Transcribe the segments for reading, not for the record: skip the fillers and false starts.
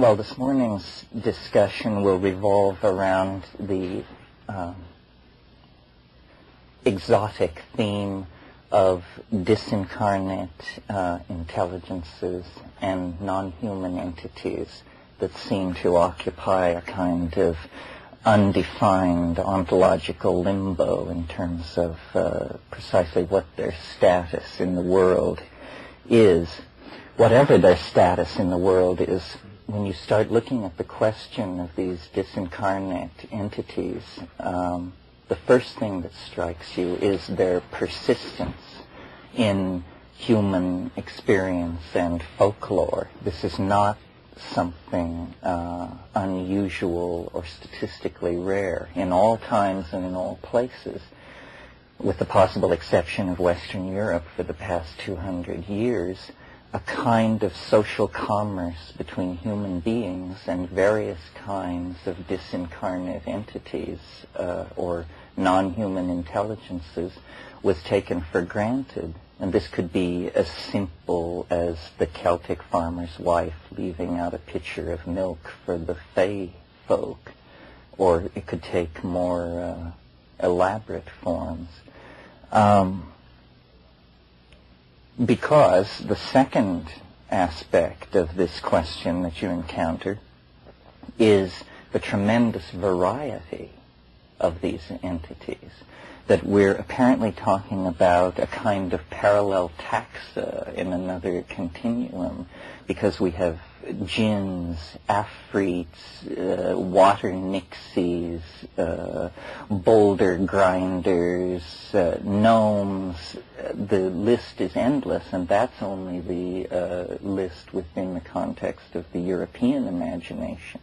Well, this morning's discussion will revolve around the exotic theme of disincarnate intelligences and non-human entities that seem to occupy a kind of undefined ontological limbo in terms of precisely what their status in the world is. Whatever their status in the world is, when you start looking at the question of these disincarnate entities, the first thing that strikes you is their persistence in human experience and folklore. This is not something unusual or statistically rare. In all times and in all places, with the possible exception of Western Europe for the past 200 years, a kind of social commerce between human beings and various kinds of disincarnate entities or non-human intelligences was taken for granted. And this could be as simple as the Celtic farmer's wife leaving out a pitcher of milk for the Fae folk, or it could take more elaborate forms. Because the second aspect of this question that you encounter is the tremendous variety of these entities, that we're apparently talking about a kind of parallel taxa in another continuum, because we have jinns, afrits, water nixies, boulder grinders, gnomes. The list is endless, and that's only the list within the context of the European imagination.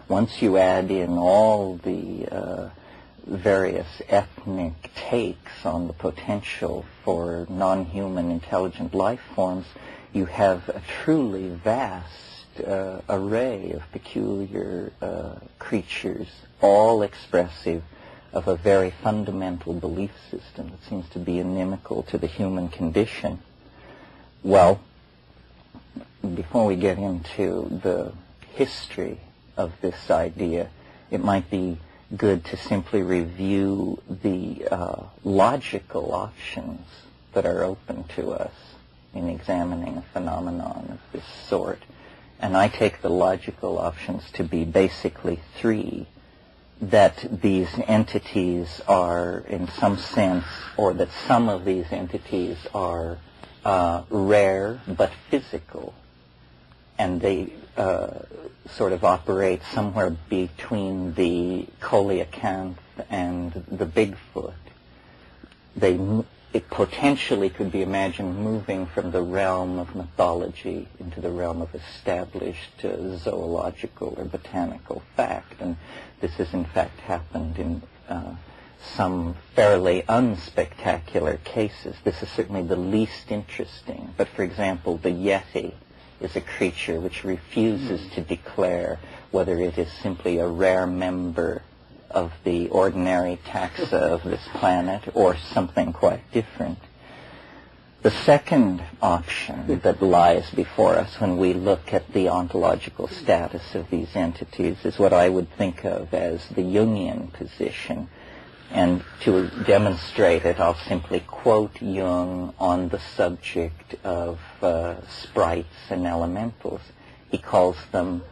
Once you add in all the various ethnic takes on the potential for non-human intelligent life forms, you have a truly vast array of peculiar creatures, all expressive of a very fundamental belief system that seems to be inimical to the human condition. Well, before we get into the history of this idea, it might be good to simply review the logical options that are open to us in examining a phenomenon of this sort. And I take the logical options to be basically three: that these entities are in some sense, or that some of these entities are rare but physical, and they sort of operate somewhere between the coelacanth and the Bigfoot. It potentially could be imagined moving from the realm of mythology into the realm of established zoological or botanical fact. And this has in fact happened in some fairly unspectacular cases. This is certainly the least interesting. But for example, the Yeti is a creature which refuses to declare whether it is simply a rare member of the ordinary taxa of this planet or something quite different. The second option that lies before us when we look at the ontological status of these entities is what I would think of as the Jungian position. And to demonstrate it, I'll simply quote Jung on the subject of sprites and elementals. He calls them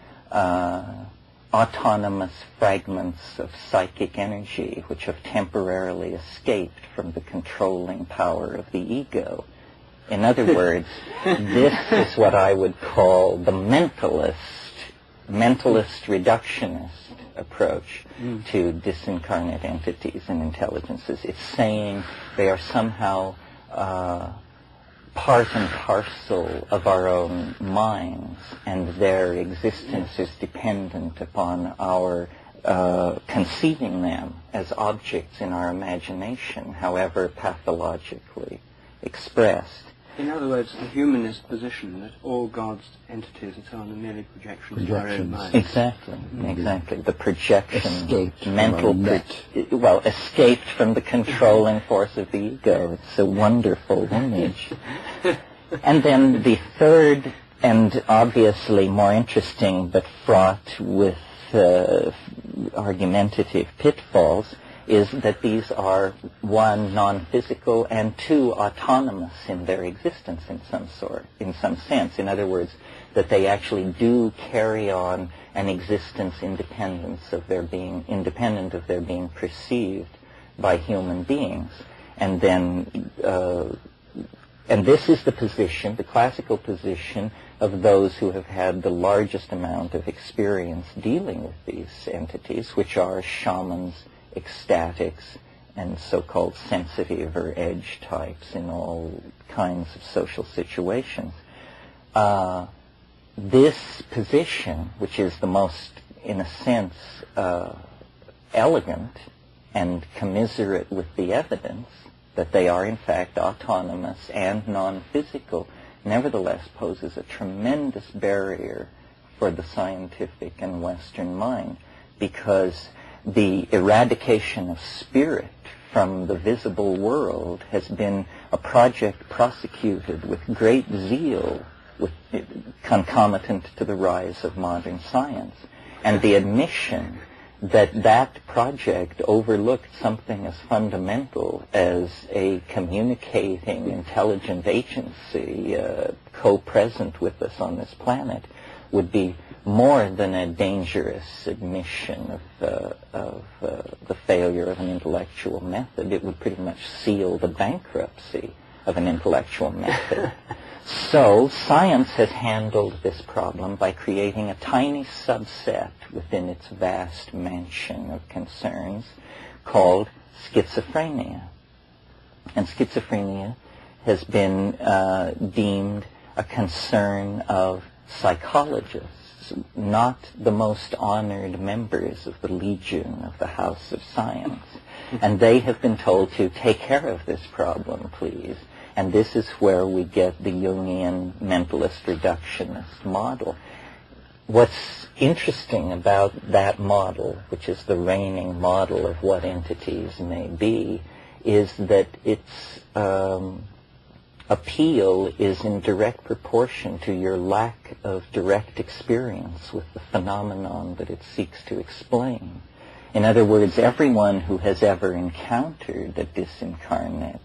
autonomous fragments of psychic energy which have temporarily escaped from the controlling power of the ego. In other words, this is what I would call the mentalist reductionist approach to disincarnate entities and intelligences. It's saying they are somehow part and parcel of our own minds, and their existence is dependent upon our conceiving them as objects in our imagination, however pathologically expressed. In other words, the humanist position that all God's entities are merely projections of our own minds. Exactly, exactly. The projection, escaped escaped from the controlling force of the ego. It's a wonderful image. And then the third and obviously more interesting but fraught with argumentative pitfalls is that these are, one, non-physical, and two, autonomous in their existence in some sense. In other words, that they actually do carry on an existence independent of their being perceived by human beings. And then, and this is the position, the classical position of those who have had the largest amount of experience dealing with these entities, which are shamans, ecstatics, and so-called sensitive or edge types in all kinds of social situations. This position, which is the most, in a sense, elegant and commiserate with the evidence that they are in fact autonomous and non-physical, nevertheless poses a tremendous barrier for the scientific and Western mind, because the eradication of spirit from the visible world has been a project prosecuted with great zeal, concomitant to the rise of modern science. And the admission that that project overlooked something as fundamental as a communicating intelligent agency co-present with us on this planet would be more than a dangerous admission of the failure of an intellectual method. It would pretty much seal the bankruptcy of an intellectual method. So science has handled this problem by creating a tiny subset within its vast mansion of concerns called schizophrenia. And schizophrenia has been deemed a concern of psychologists, not the most honored members of the Legion of the House of Science. And they have been told to take care of this problem, please. And this is where we get the Jungian mentalist reductionist model. What's interesting about that model, which is the reigning model of what entities may be, is that its appeal is in direct proportion to your lack of direct experience with the phenomenon that it seeks to explain. In other words, everyone who has ever encountered a disincarnate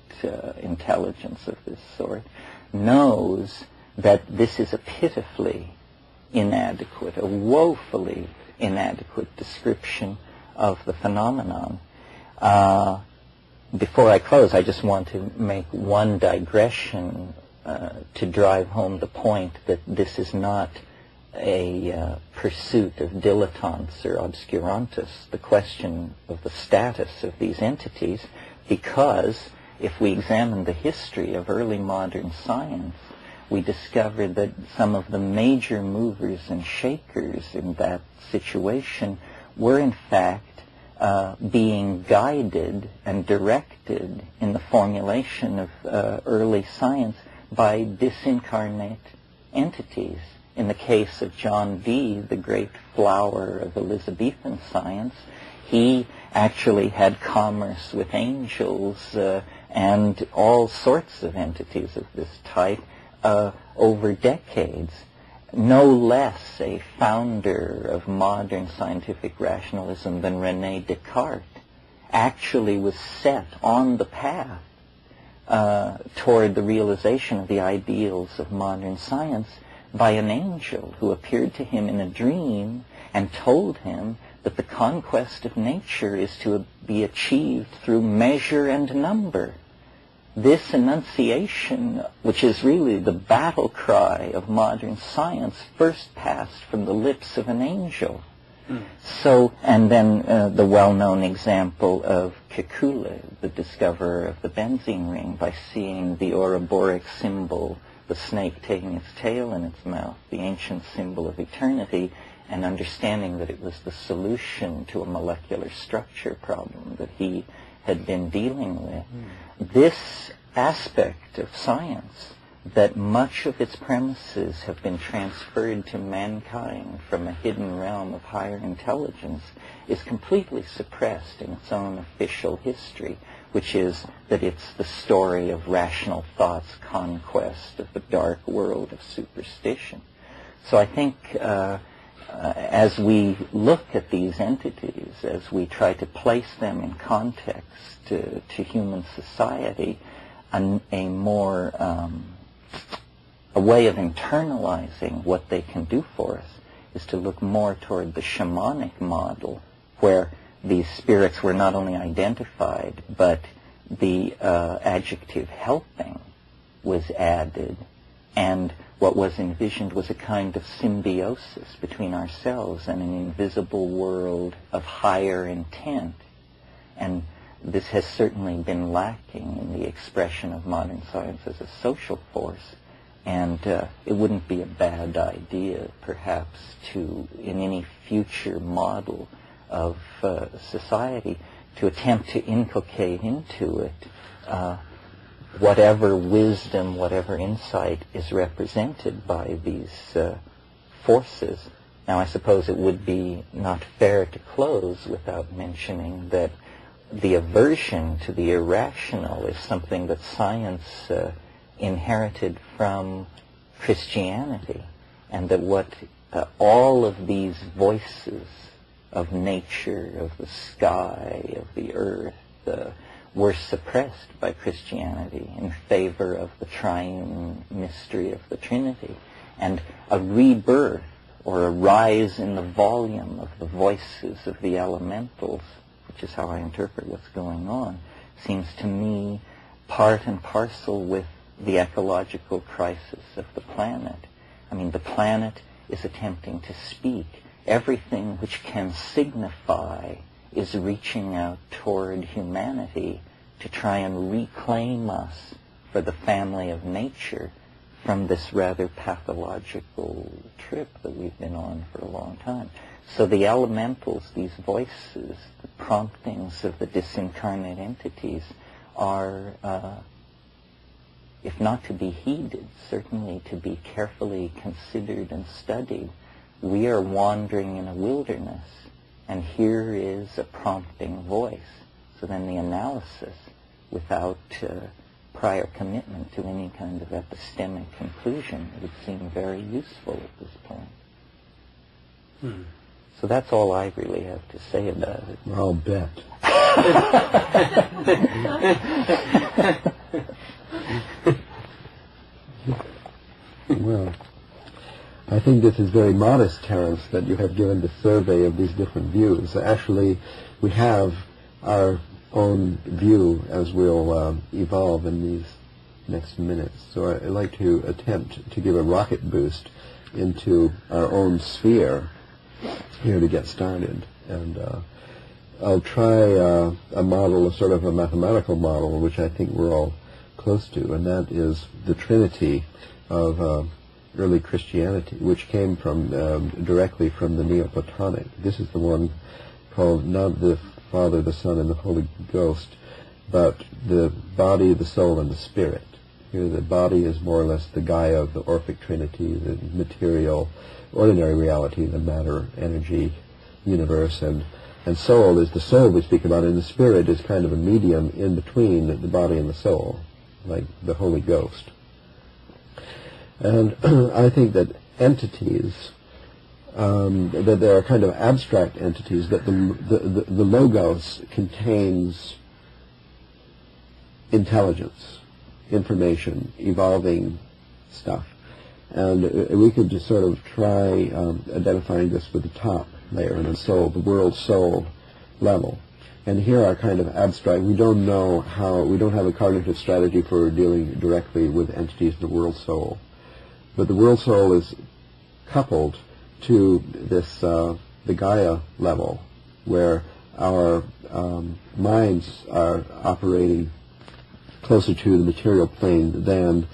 intelligence of this sort knows that this is a pitifully inadequate, a woefully inadequate description of the phenomenon. Before I close, I just want to make one digression to drive home the point that this is not a pursuit of dilettantes or obscurantists, the question of the status of these entities, because if we examine the history of early modern science, we discover that some of the major movers and shakers in that situation were in fact being guided and directed in the formulation of early science by disincarnate entities. In the case of John Dee, the great flower of Elizabethan science, he actually had commerce with angels and all sorts of entities of this type over decades. No less a founder of modern scientific rationalism than René Descartes actually was set on the path toward the realization of the ideals of modern science by an angel who appeared to him in a dream and told him that the conquest of nature is to be achieved through measure and number. This enunciation, which is really the battle cry of modern science, first passed from the lips of an angel. So, and then the well-known example of Kekule, the discoverer of the benzene ring, by seeing the Ouroboros symbol, the snake taking its tail in its mouth, the ancient symbol of eternity, and understanding that it was the solution to a molecular structure problem that he had been dealing with. This aspect of science, that much of its premises have been transferred to mankind from a hidden realm of higher intelligence, is completely suppressed in its own official history, which is that it's the story of rational thought's conquest of the dark world of superstition. So I think as we look at these entities, as we try to place them in context to human society, a way of internalizing what they can do for us is to look more toward the shamanic model, where these spirits were not only identified, but the adjective helping was added, and what was envisioned was a kind of symbiosis between ourselves and an invisible world of higher intent. And this has certainly been lacking in the expression of modern science as a social force. And it wouldn't be a bad idea, perhaps, to, in any future model of society, to attempt to inculcate into it whatever wisdom, whatever insight is represented by these forces. Now, I suppose it would be not fair to close without mentioning that the aversion to the irrational is something that science inherited from Christianity, and that what all of these voices of nature, of the sky, of the earth, were suppressed by Christianity in favor of the triune mystery of the Trinity. And a rebirth, or a rise in the volume of the voices of the elementals, which is how I interpret what's going on, seems to me part and parcel with the ecological crisis of the planet. I mean, the planet is attempting to speak. Everything which can signify is reaching out toward humanity to try and reclaim us for the family of nature from this rather pathological trip that we've been on for a long time. So the elementals, these voices, the promptings of the disincarnate entities are, if not to be heeded, certainly to be carefully considered and studied. We are wandering in a wilderness, and here is a prompting voice. So then the analysis, without prior commitment to any kind of epistemic conclusion, would seem very useful at this point. So that's all I really have to say about it. I'll bet. Well, I think this is very modest, Terence, that you have given the survey of these different views. Actually, we have our own view as we'll evolve in these next minutes. So I'd like to attempt to give a rocket boost into our own sphere here to get started. And I'll try a model, a sort of a mathematical model, which I think we're all close to, and that is the Trinity of early Christianity, which came from directly from the Neoplatonic. This is the one called not the Father, the Son, and the Holy Ghost, but the body, the soul, and the spirit. Here the body is more or less the Gaia of the Orphic Trinity, the material, ordinary reality, the matter, energy, universe, and soul is the soul we speak about, and the spirit is kind of a medium in between the body and the soul, like the Holy Ghost. And I think that entities, that there are kind of abstract entities, that the Logos contains intelligence, information, evolving stuff. And we could just sort of try identifying this with the top layer in the soul, the world soul level. And here are kind of abstract. We don't know how, we don't have a cognitive strategy for dealing directly with entities in the world soul. But the world soul is coupled to this, the Gaia level, where our minds are operating closer to the material plane than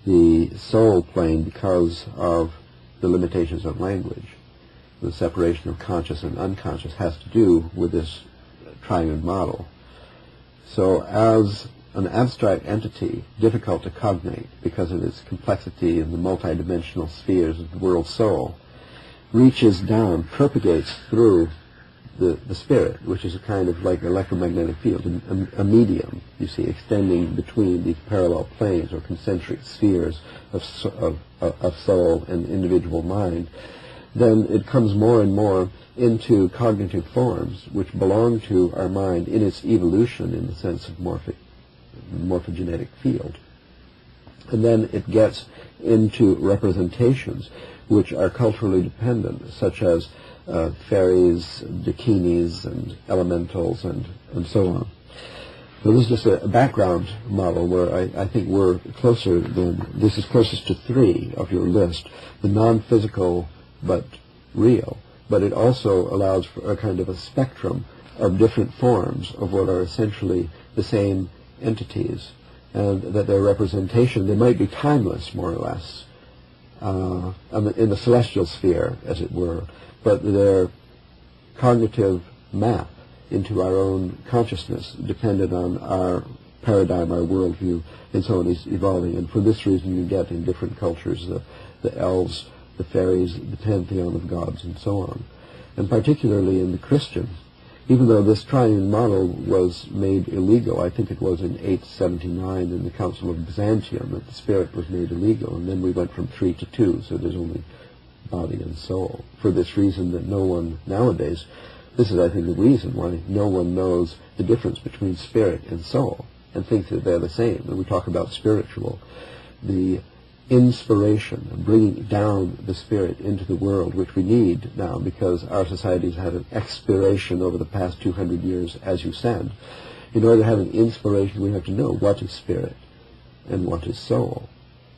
the soul plane because of the limitations of language. The separation of conscious and unconscious has to do with this triune model. So as an abstract entity, difficult to cognate because of its complexity in the multidimensional spheres of the world soul, reaches down, propagates through the spirit, which is a kind of like an electromagnetic field, a medium, you see, extending between these parallel planes or concentric spheres of soul and individual mind, then it comes more and more into cognitive forms which belong to our mind in its evolution in the sense of morphogenetic field. And then it gets into representations which are culturally dependent, such as fairies, dakinis, and elementals, and so on. So this is just a background model where I think we're closer than, this is closest to 3 of your list, the non-physical but real, but it also allows for a kind of a spectrum of different forms of what are essentially the same entities, and that their representation, they might be timeless more or less, in the celestial sphere, as it were, but their cognitive map into our own consciousness, dependent on our paradigm, our worldview, and so on, is evolving. And for this reason you get in different cultures the elves, the fairies, the pantheon of gods, and so on. And particularly in the Christian, even though this triune model was made illegal, I think it was in 879 in the Council of Byzantium that the spirit was made illegal, and then we went from 3 to 2, so there's only body and soul. For this reason that no one nowadays, this is I think the reason why no one knows the difference between spirit and soul and thinks that they're the same. When we talk about spiritual, the inspiration, bringing down the spirit into the world, which we need now because our society's had an expiration over the past 200 years, as you said. In order to have an inspiration, we have to know what is spirit and what is soul,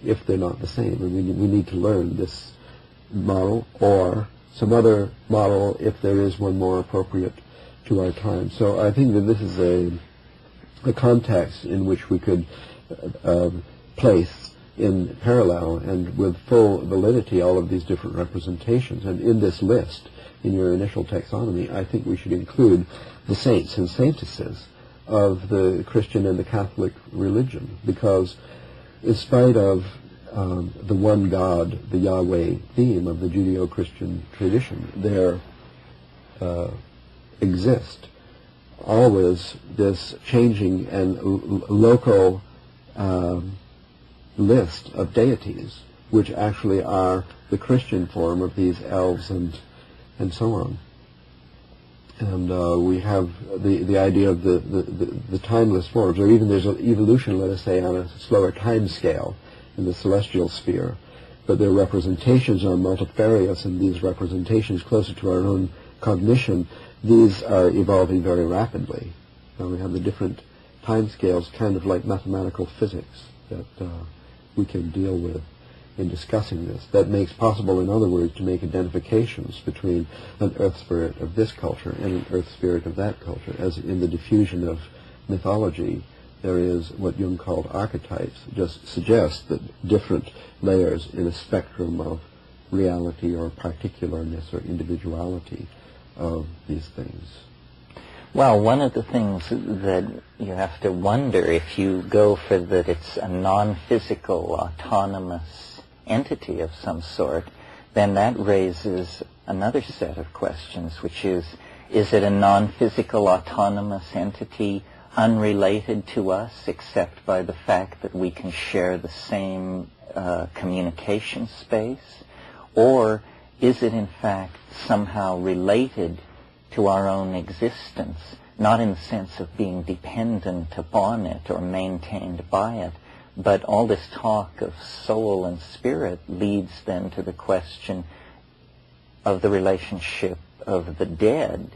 if they're not the same. And we need to learn this model or some other model if there is one more appropriate to our time. So I think that this is a context in which we could place in parallel and with full validity all of these different representations. And in this list, in your initial taxonomy, I think we should include the saints and saintesses of the Christian and the Catholic religion, because in spite of the one God, the Yahweh theme of the Judeo-Christian tradition, there exist always this changing and local list of deities, which actually are the Christian form of these elves and so on. And we have the idea of the timeless forms, or even there's an evolution, let us say, on a slower time scale in the celestial sphere, but their representations are multifarious, and these representations closer to our own cognition, these are evolving very rapidly. Now we have the different time scales, kind of like mathematical physics, that we can deal with in discussing this. That makes possible, in other words, to make identifications between an earth spirit of this culture and an earth spirit of that culture, as in the diffusion of mythology there is what Jung called archetypes, just suggests that different layers in a spectrum of reality or particularness or individuality of these things. Well, one of the things that you have to wonder, if you go for that it's a non-physical, autonomous entity of some sort, then that raises another set of questions, which is it a non-physical, autonomous entity unrelated to us except by the fact that we can share the same communication space? Or is it in fact somehow related to our own existence, not in the sense of being dependent upon it or maintained by it, but all this talk of soul and spirit leads then to the question of the relationship of the dead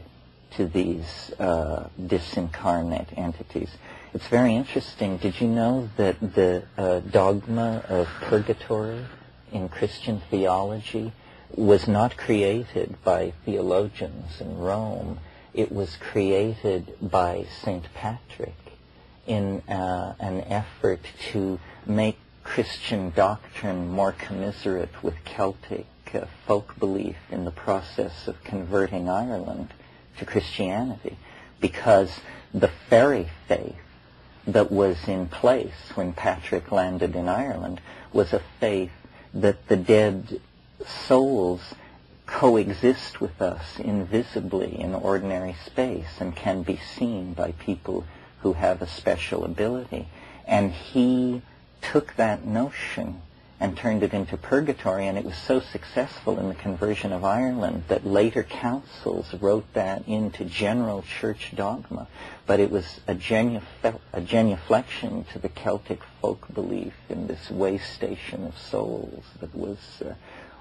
to these disincarnate entities. It's very interesting. Did you know that the dogma of purgatory in Christian theology was not created by theologians in Rome? It was created by St. Patrick in an effort to make Christian doctrine more commiserate with Celtic folk belief in the process of converting Ireland to Christianity, because the fairy faith that was in place when Patrick landed in Ireland was a faith that the dead souls coexist with us invisibly in ordinary space and can be seen by people who have a special ability. And he took that notion and turned it into purgatory, and it was so successful in the conversion of Ireland that later councils wrote that into general church dogma. But it was a genuflection to the Celtic folk belief in this way station of souls that was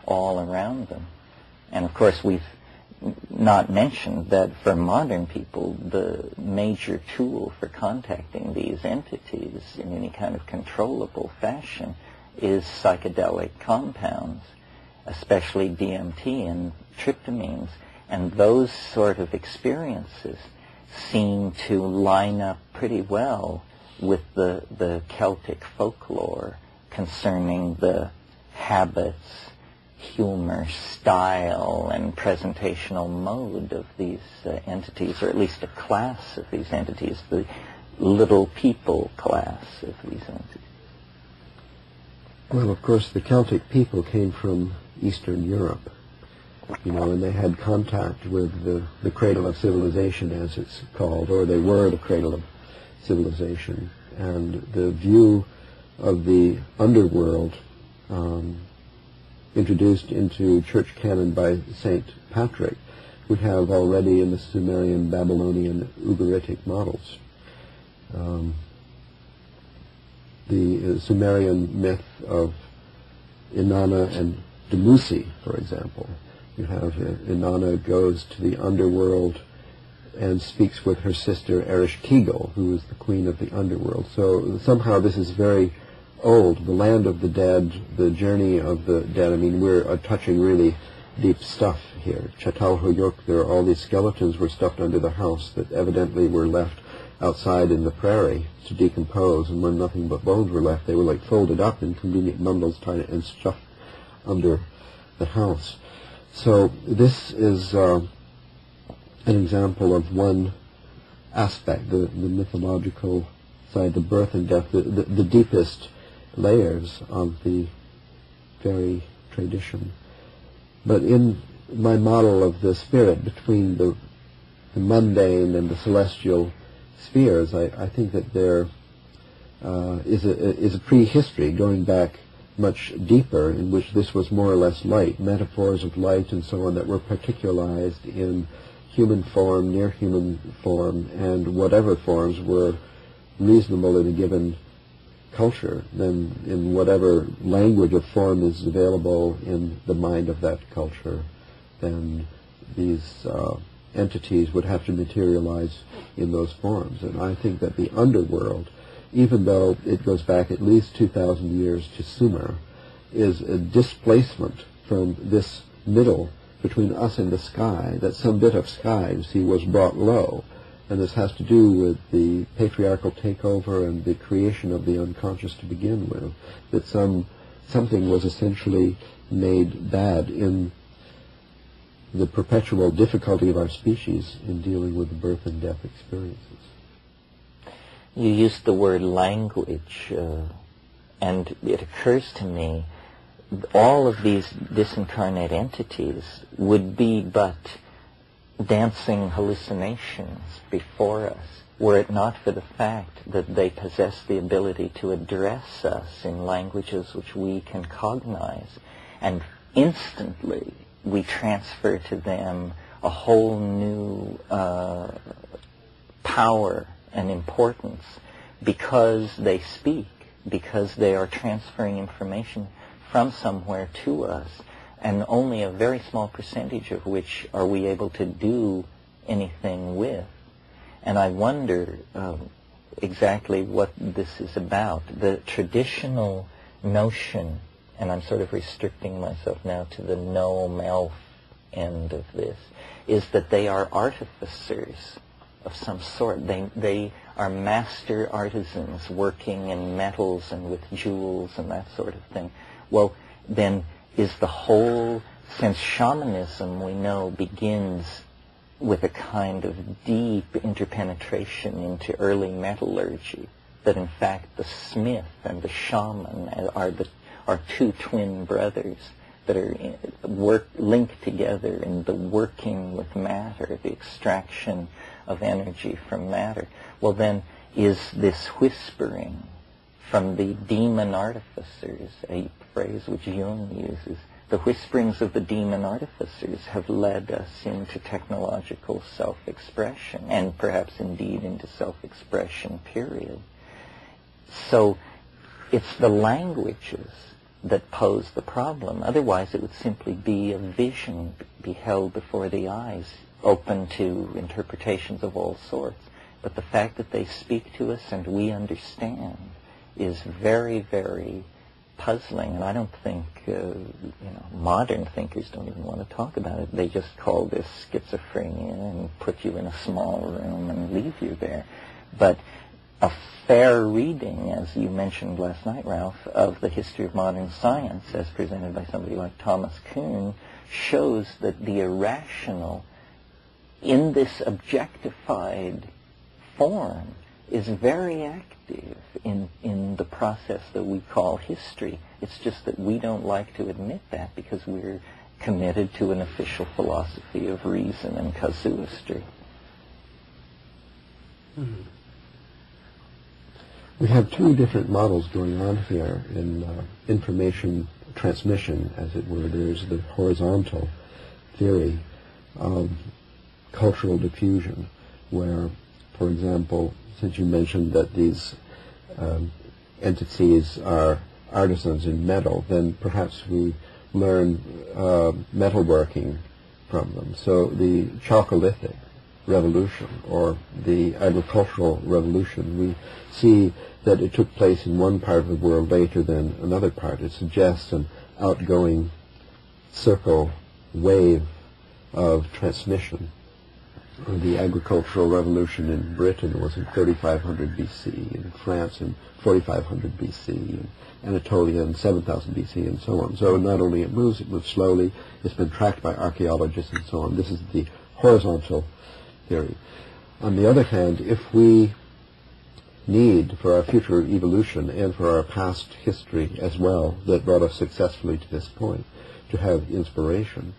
all around them. And of course we've not mentioned that for modern people the major tool for contacting these entities in any kind of controllable fashion is psychedelic compounds, especially DMT and tryptamines. And those sort of experiences seem to line up pretty well with the Celtic folklore concerning the habits, humor, style, and presentational mode of these entities, or at least a class of these entities, the little people class of these entities. Well, of course, the Celtic people came from Eastern Europe, and they had contact with the cradle of civilization, as it's called, or they were the cradle of civilization. And the view of the underworld introduced into church canon by St. Patrick would have already in the Sumerian, Babylonian, Ugaritic models. The Sumerian myth of Inanna and Dumuzi, for example. You have Inanna goes to the underworld and speaks with her sister Ereshkigal, who is the queen of the underworld. So somehow this is very old. The land of the dead, the journey of the dead. I mean, we're touching really deep stuff here. Çatalhöyük, there are all these skeletons were stuffed under the house that evidently were left outside in the prairie to decompose, and when nothing but bones were left, they were like folded up in convenient bundles, tied and stuffed under the house. So this is an example of one aspect, the mythological side, the birth and death, the deepest layers of the fairy tradition. But in my model of the spirit between the mundane and the celestial spheres, I think that there is a prehistory going back much deeper, in which this was more or less light, metaphors of light and so on that were particularized in human form, near human form, and whatever forms were reasonable in a given culture, then in whatever language of form is available in the mind of that culture, then these entities would have to materialize in those forms. And I think that the underworld, even though it goes back at least 2,000 years to Sumer, is a displacement from this middle between us and the sky, that some bit of sky, you see, was brought low. And this has to do with the patriarchal takeover and the creation of the unconscious to begin with, that something was essentially made bad in the perpetual difficulty of our species in dealing with the birth and death experiences. You used the word language, and it occurs to me all of these disincarnate entities would be but dancing hallucinations before us, were it not for the fact that they possess the ability to address us in languages which we can cognize, and instantly we transfer to them a whole new power and importance because they speak, because they are transferring information from somewhere to us, and only a very small percentage of which are we able to do anything with. And I wonder exactly what this is about. The traditional notion, and I'm sort of restricting myself now to the no-melf end of this, is that they are artificers of some sort. They are master artisans working in metals and with jewels and that sort of thing. Well, then is the whole, since shamanism we know begins with a kind of deep interpenetration into early metallurgy, that in fact the smith and the shaman are two twin brothers that are linked together in the working with matter, the extraction of energy from matter, well then is this whispering from the demon artificers, a phrase which Jung uses, the whisperings of the demon artificers have led us into technological self-expression, and perhaps indeed into self-expression, period. So it's the languages that pose the problem. Otherwise it would simply be a vision beheld before the eyes, open to interpretations of all sorts. But the fact that they speak to us and we understand is very, very puzzling, and I don't think modern thinkers don't even want to talk about it. They just call this schizophrenia and put you in a small room and leave you there. But a fair reading, as you mentioned last night, Ralph, of the history of modern science as presented by somebody like Thomas Kuhn shows that the irrational in this objectified form is very active in the process that we call history. It's just that we don't like to admit that because we're committed to an official philosophy of reason and casuistry. Mm-hmm. We have two different models going on here in information transmission, as it were. There's the horizontal theory of cultural diffusion, where, for example, since you mentioned that these entities are artisans in metal, then perhaps we learn metalworking from them. So the Chalcolithic revolution or the agricultural revolution, we see that it took place in one part of the world later than another part. It suggests an outgoing circle wave of transmission. The agricultural revolution in Britain was in 3500 BC, in France in 4500 BC, in Anatolia in 7000 BC, and so on. So not only it moves slowly, it's been tracked by archaeologists and so on. This is the horizontal theory. On the other hand, if we need for our future evolution and for our past history as well that brought us successfully to this point, to have inspiration,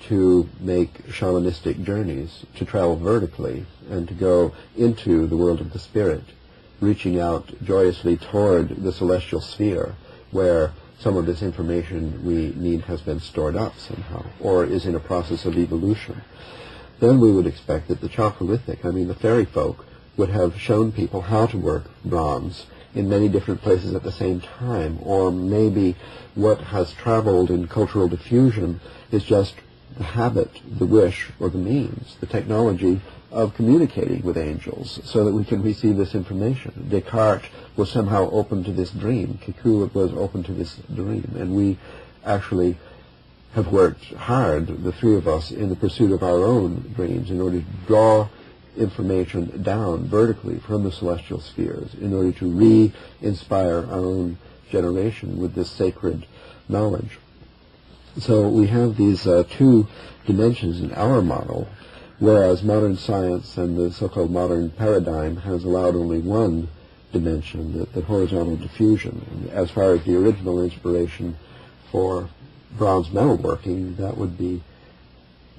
to make shamanistic journeys, to travel vertically, and to go into the world of the spirit, reaching out joyously toward the celestial sphere, where some of this information we need has been stored up somehow, or is in a process of evolution. Then we would expect that the Chalcolithic, the fairy folk, would have shown people how to work bronze in many different places at the same time, or maybe what has traveled in cultural diffusion is just the habit, the wish, or the means, the technology of communicating with angels so that we can receive this information. Descartes was somehow open to this dream. Kiku was open to this dream. And we actually have worked hard, the three of us, in the pursuit of our own dreams in order to draw information down vertically from the celestial spheres in order to re-inspire our own generation with this sacred knowledge. So we have these two dimensions in our model, whereas modern science and the so-called modern paradigm has allowed only one dimension, the horizontal diffusion. And as far as the original inspiration for bronze metalworking, that would be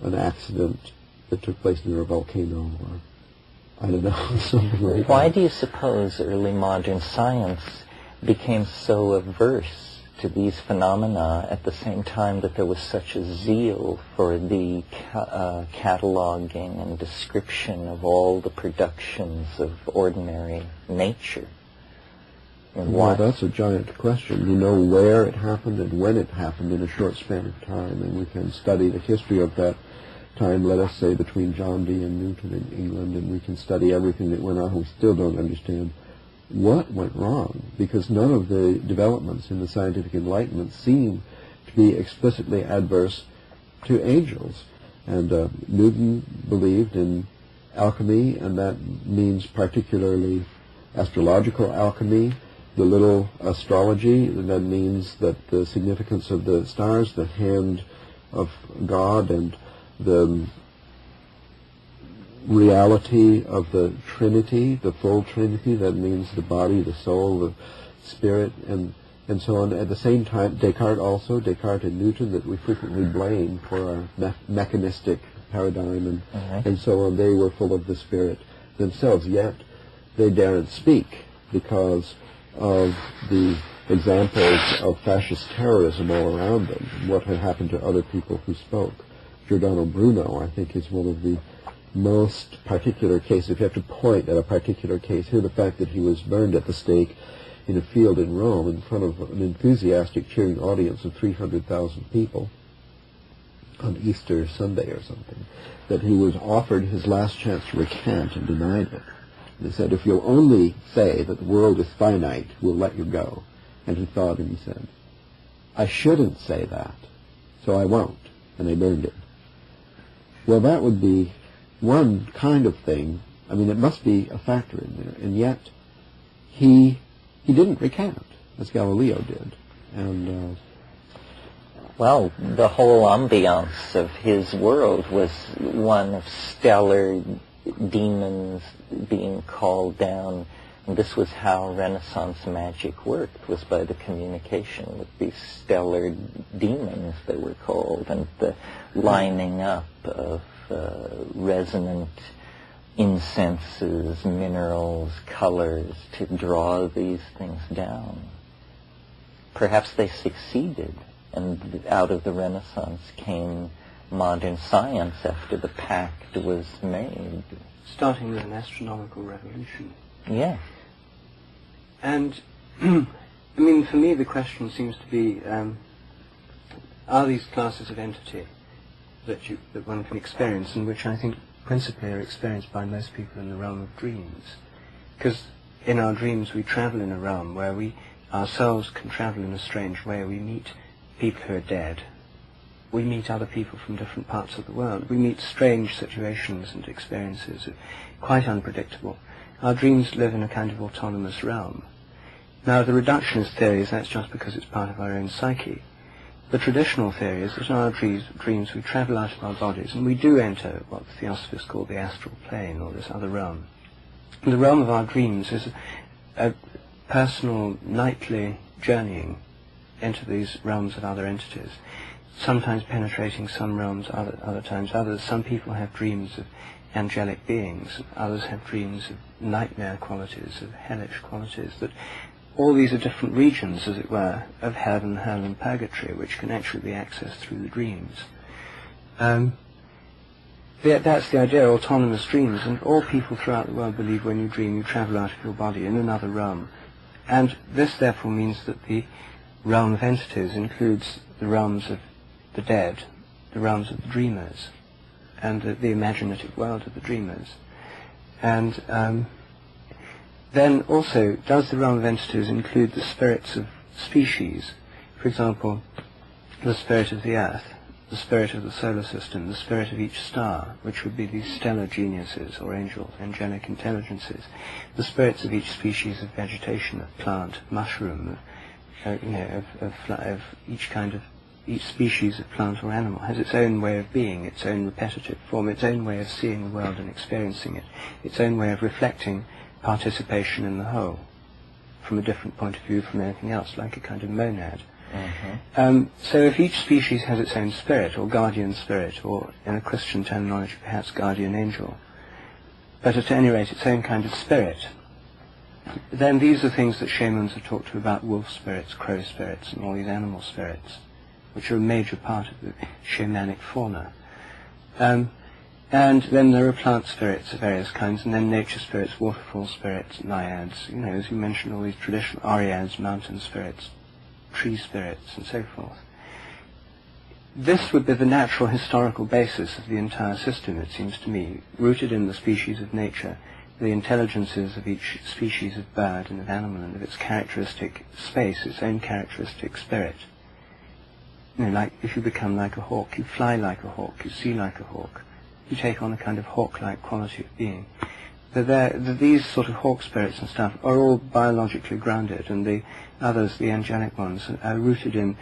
an accident that took place near a volcano, or I don't know, something like that. Why do you suppose early modern science became so averse to these phenomena at the same time that there was such a zeal for the cataloging and description of all the productions of ordinary nature? Well, that's a giant question. You know where it happened and when it happened in a short span of time, and we can study the history of that time, let us say, between John Dee and Newton in England, and we can study everything that went on. We still don't understand what went wrong, because none of the developments in the scientific enlightenment seem to be explicitly adverse to angels. And Newton believed in alchemy, and that means particularly astrological alchemy, the little astrology. That means that the significance of the stars, the hand of God, and the reality of the Trinity, the full Trinity, that means the body, the soul, the spirit, and and so on. At the same time, Descartes and Newton, that we frequently blame for our mechanistic paradigm and so on, they were full of the spirit themselves, yet they daren't speak because of the examples of fascist terrorism all around them, and what had happened to other people who spoke. Giordano Bruno, I think, is one of the most particular cases. If you have to point at a particular case, here the fact that he was burned at the stake in a field in Rome in front of an enthusiastic cheering audience of 300,000 people on Easter Sunday or something, that he was offered his last chance to recant and denied it. And they said, if you'll only say that the world is finite, we'll let you go. And he thought and he said, I shouldn't say that, so I won't. And they burned him. Well, that would be one kind of thing. I mean, it must be a factor in there. And yet, he didn't recant, as Galileo did. And well, the whole ambiance of his world was one of stellar demons being called down. And this was how Renaissance magic worked, was by the communication with these stellar demons, they were called, and the lining up of resonant incenses, minerals, colors to draw these things down. Perhaps they succeeded, and out of the Renaissance came modern science after the pact was made. Starting with an astronomical revolution. Yeah. And, I mean, for me the question seems to be, are these classes of entity that one can experience, and which I think principally are experienced by most people in the realm of dreams? Because in our dreams we travel in a realm where we ourselves can travel in a strange way. We meet people who are dead. We meet other people from different parts of the world. We meet strange situations and experiences, quite unpredictable. Our dreams live in a kind of autonomous realm. Now, the reductionist theory is that's just because it's part of our own psyche. The traditional theory is that in our dreams we travel out of our bodies, and we do enter what the theosophists call the astral plane, or this other realm. And the realm of our dreams is a personal, nightly journeying into these realms of other entities, sometimes penetrating some realms, other times others. Some people have dreams of angelic beings, others have dreams of nightmare qualities, of hellish qualities, that all these are different regions, as it were, of heaven, hell and purgatory, which can actually be accessed through the dreams. That's the idea, autonomous dreams, and all people throughout the world believe when you dream you travel out of your body in another realm. And this therefore means that the realm of entities includes the realms of the dead, the realms of the dreamers, and the imaginative world of the dreamers. And then also, does the realm of entities include the spirits of species? For example, the spirit of the earth, the spirit of the solar system, the spirit of each star, which would be these stellar geniuses or angels, angelic intelligences, the spirits of each species of vegetation, of plant, mushroom, of each species of plant or animal has its own way of being, its own repetitive form, its own way of seeing the world and experiencing it, its own way of reflecting participation in the whole from a different point of view from anything else, like a kind of monad. So if each species has its own spirit, or guardian spirit, or in a Christian terminology perhaps guardian angel, but at any rate its own kind of spirit, then these are things that shamans have talked about: wolf spirits, crow spirits, and all these animal spirits, which are a major part of the shamanic fauna. And then there are plant spirits of various kinds, and then nature spirits, waterfall spirits, naiads, as you mentioned, all these traditional Oreads, mountain spirits, tree spirits, and so forth. This would be the natural historical basis of the entire system, it seems to me, rooted in the species of nature, the intelligences of each species of bird and of animal, and of its characteristic space, its own characteristic spirit. Like if you become like a hawk, you fly like a hawk, you see like a hawk, you take on a kind of hawk-like quality of being. These sort of hawk spirits and stuff are all biologically grounded, and the others, the angelic ones, are rooted in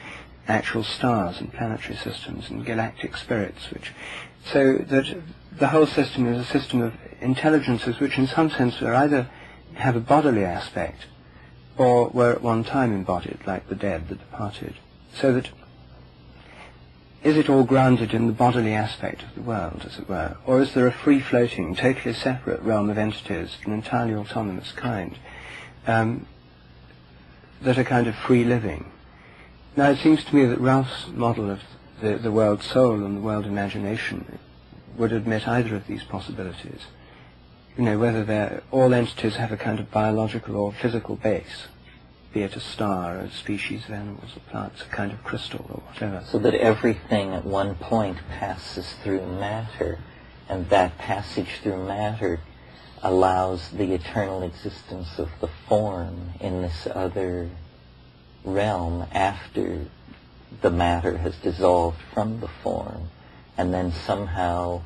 actual stars and planetary systems and galactic spirits, so that the whole system is a system of intelligences which in some sense are either have a bodily aspect, or were at one time embodied, like the dead, the departed. So that, is it all grounded in the bodily aspect of the world, as it were, or is there a free-floating, totally separate realm of entities, an entirely autonomous kind, that are kind of free-living? Now, it seems to me that Ralph's model of the world soul and the world imagination would admit either of these possibilities. You know, whether all entities have a kind of biological or physical base, be it a star, a species of animals or plants, a kind of crystal or whatever. So that everything at one point passes through matter, and that passage through matter allows the eternal existence of the form in this other realm after the matter has dissolved from the form, and then somehow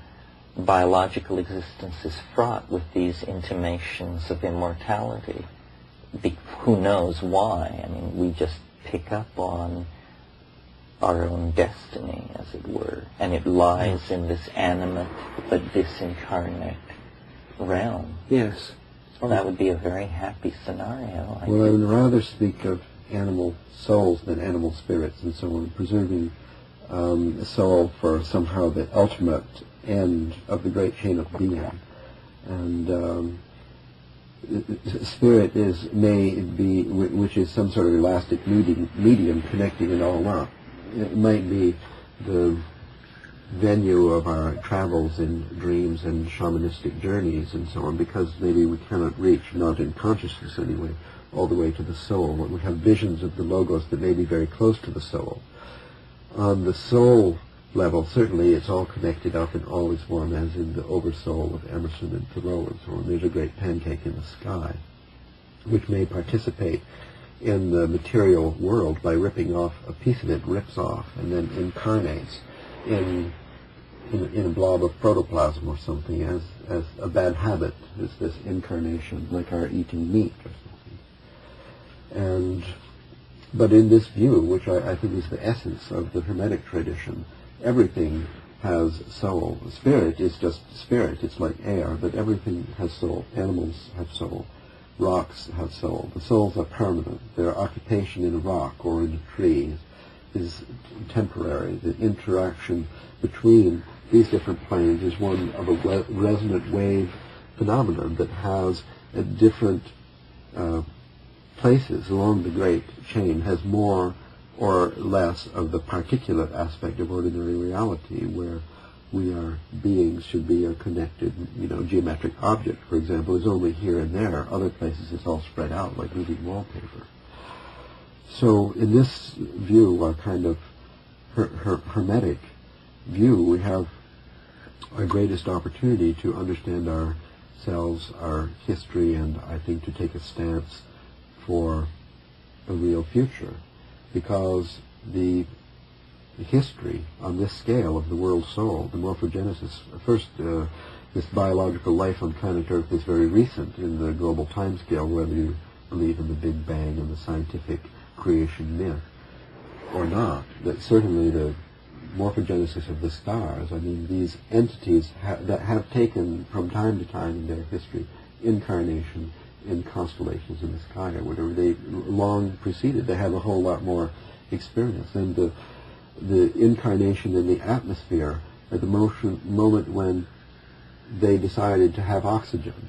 biological existence is fraught with these intimations of immortality. Who knows why? I mean, we just pick up on our own destiny, as it were, and it lies in this animate but disincarnate realm. Yes. Well, that would be a very happy scenario. I would rather speak of animal souls than animal spirits, and so on, preserving a soul for somehow the ultimate end of the great chain of being. And spirit may be, which is some sort of elastic medium connecting it all up. It might be the venue of our travels in dreams and shamanistic journeys and so on, because maybe we cannot reach, not in consciousness anyway, all the way to the soul. We have visions of the Logos that may be very close to the soul. On the soul level, certainly it's all connected up and all is one, as in the Oversoul of Emerson and Thoreau and so on. There's a great pancake in the sky, which may participate in the material world by ripping off a piece of it, rips off, and then incarnates in a blob of protoplasm or something, as a bad habit is this incarnation, like our eating meat or something. But in this view, which I think is the essence of the Hermetic tradition, everything has soul. Spirit is just spirit. It's like air, but everything has soul. Animals have soul. Rocks have soul. The souls are permanent. Their occupation in a rock or in a tree is temporary. The interaction between these different planes is one of a resonant wave phenomenon that has at different places along the great chain, has more or less of the particulate aspect of ordinary reality, where we are beings should be a connected, geometric object, for example, is only here and there. Other places it's all spread out like moving wallpaper. So in this view, our kind of hermetic view, we have our greatest opportunity to understand ourselves, our history, and I think to take a stance for a real future, because the history on this scale of the world soul, the morphogenesis, first this biological life on planet Earth is very recent in the global time scale, whether you believe in the Big Bang and the scientific creation myth or not. That certainly the morphogenesis of the stars, I mean, these entities that have taken from time to time in their history incarnation in constellations in the sky or whatever, they long preceded. They have a whole lot more experience. And the incarnation in the atmosphere at the moment when they decided to have oxygen.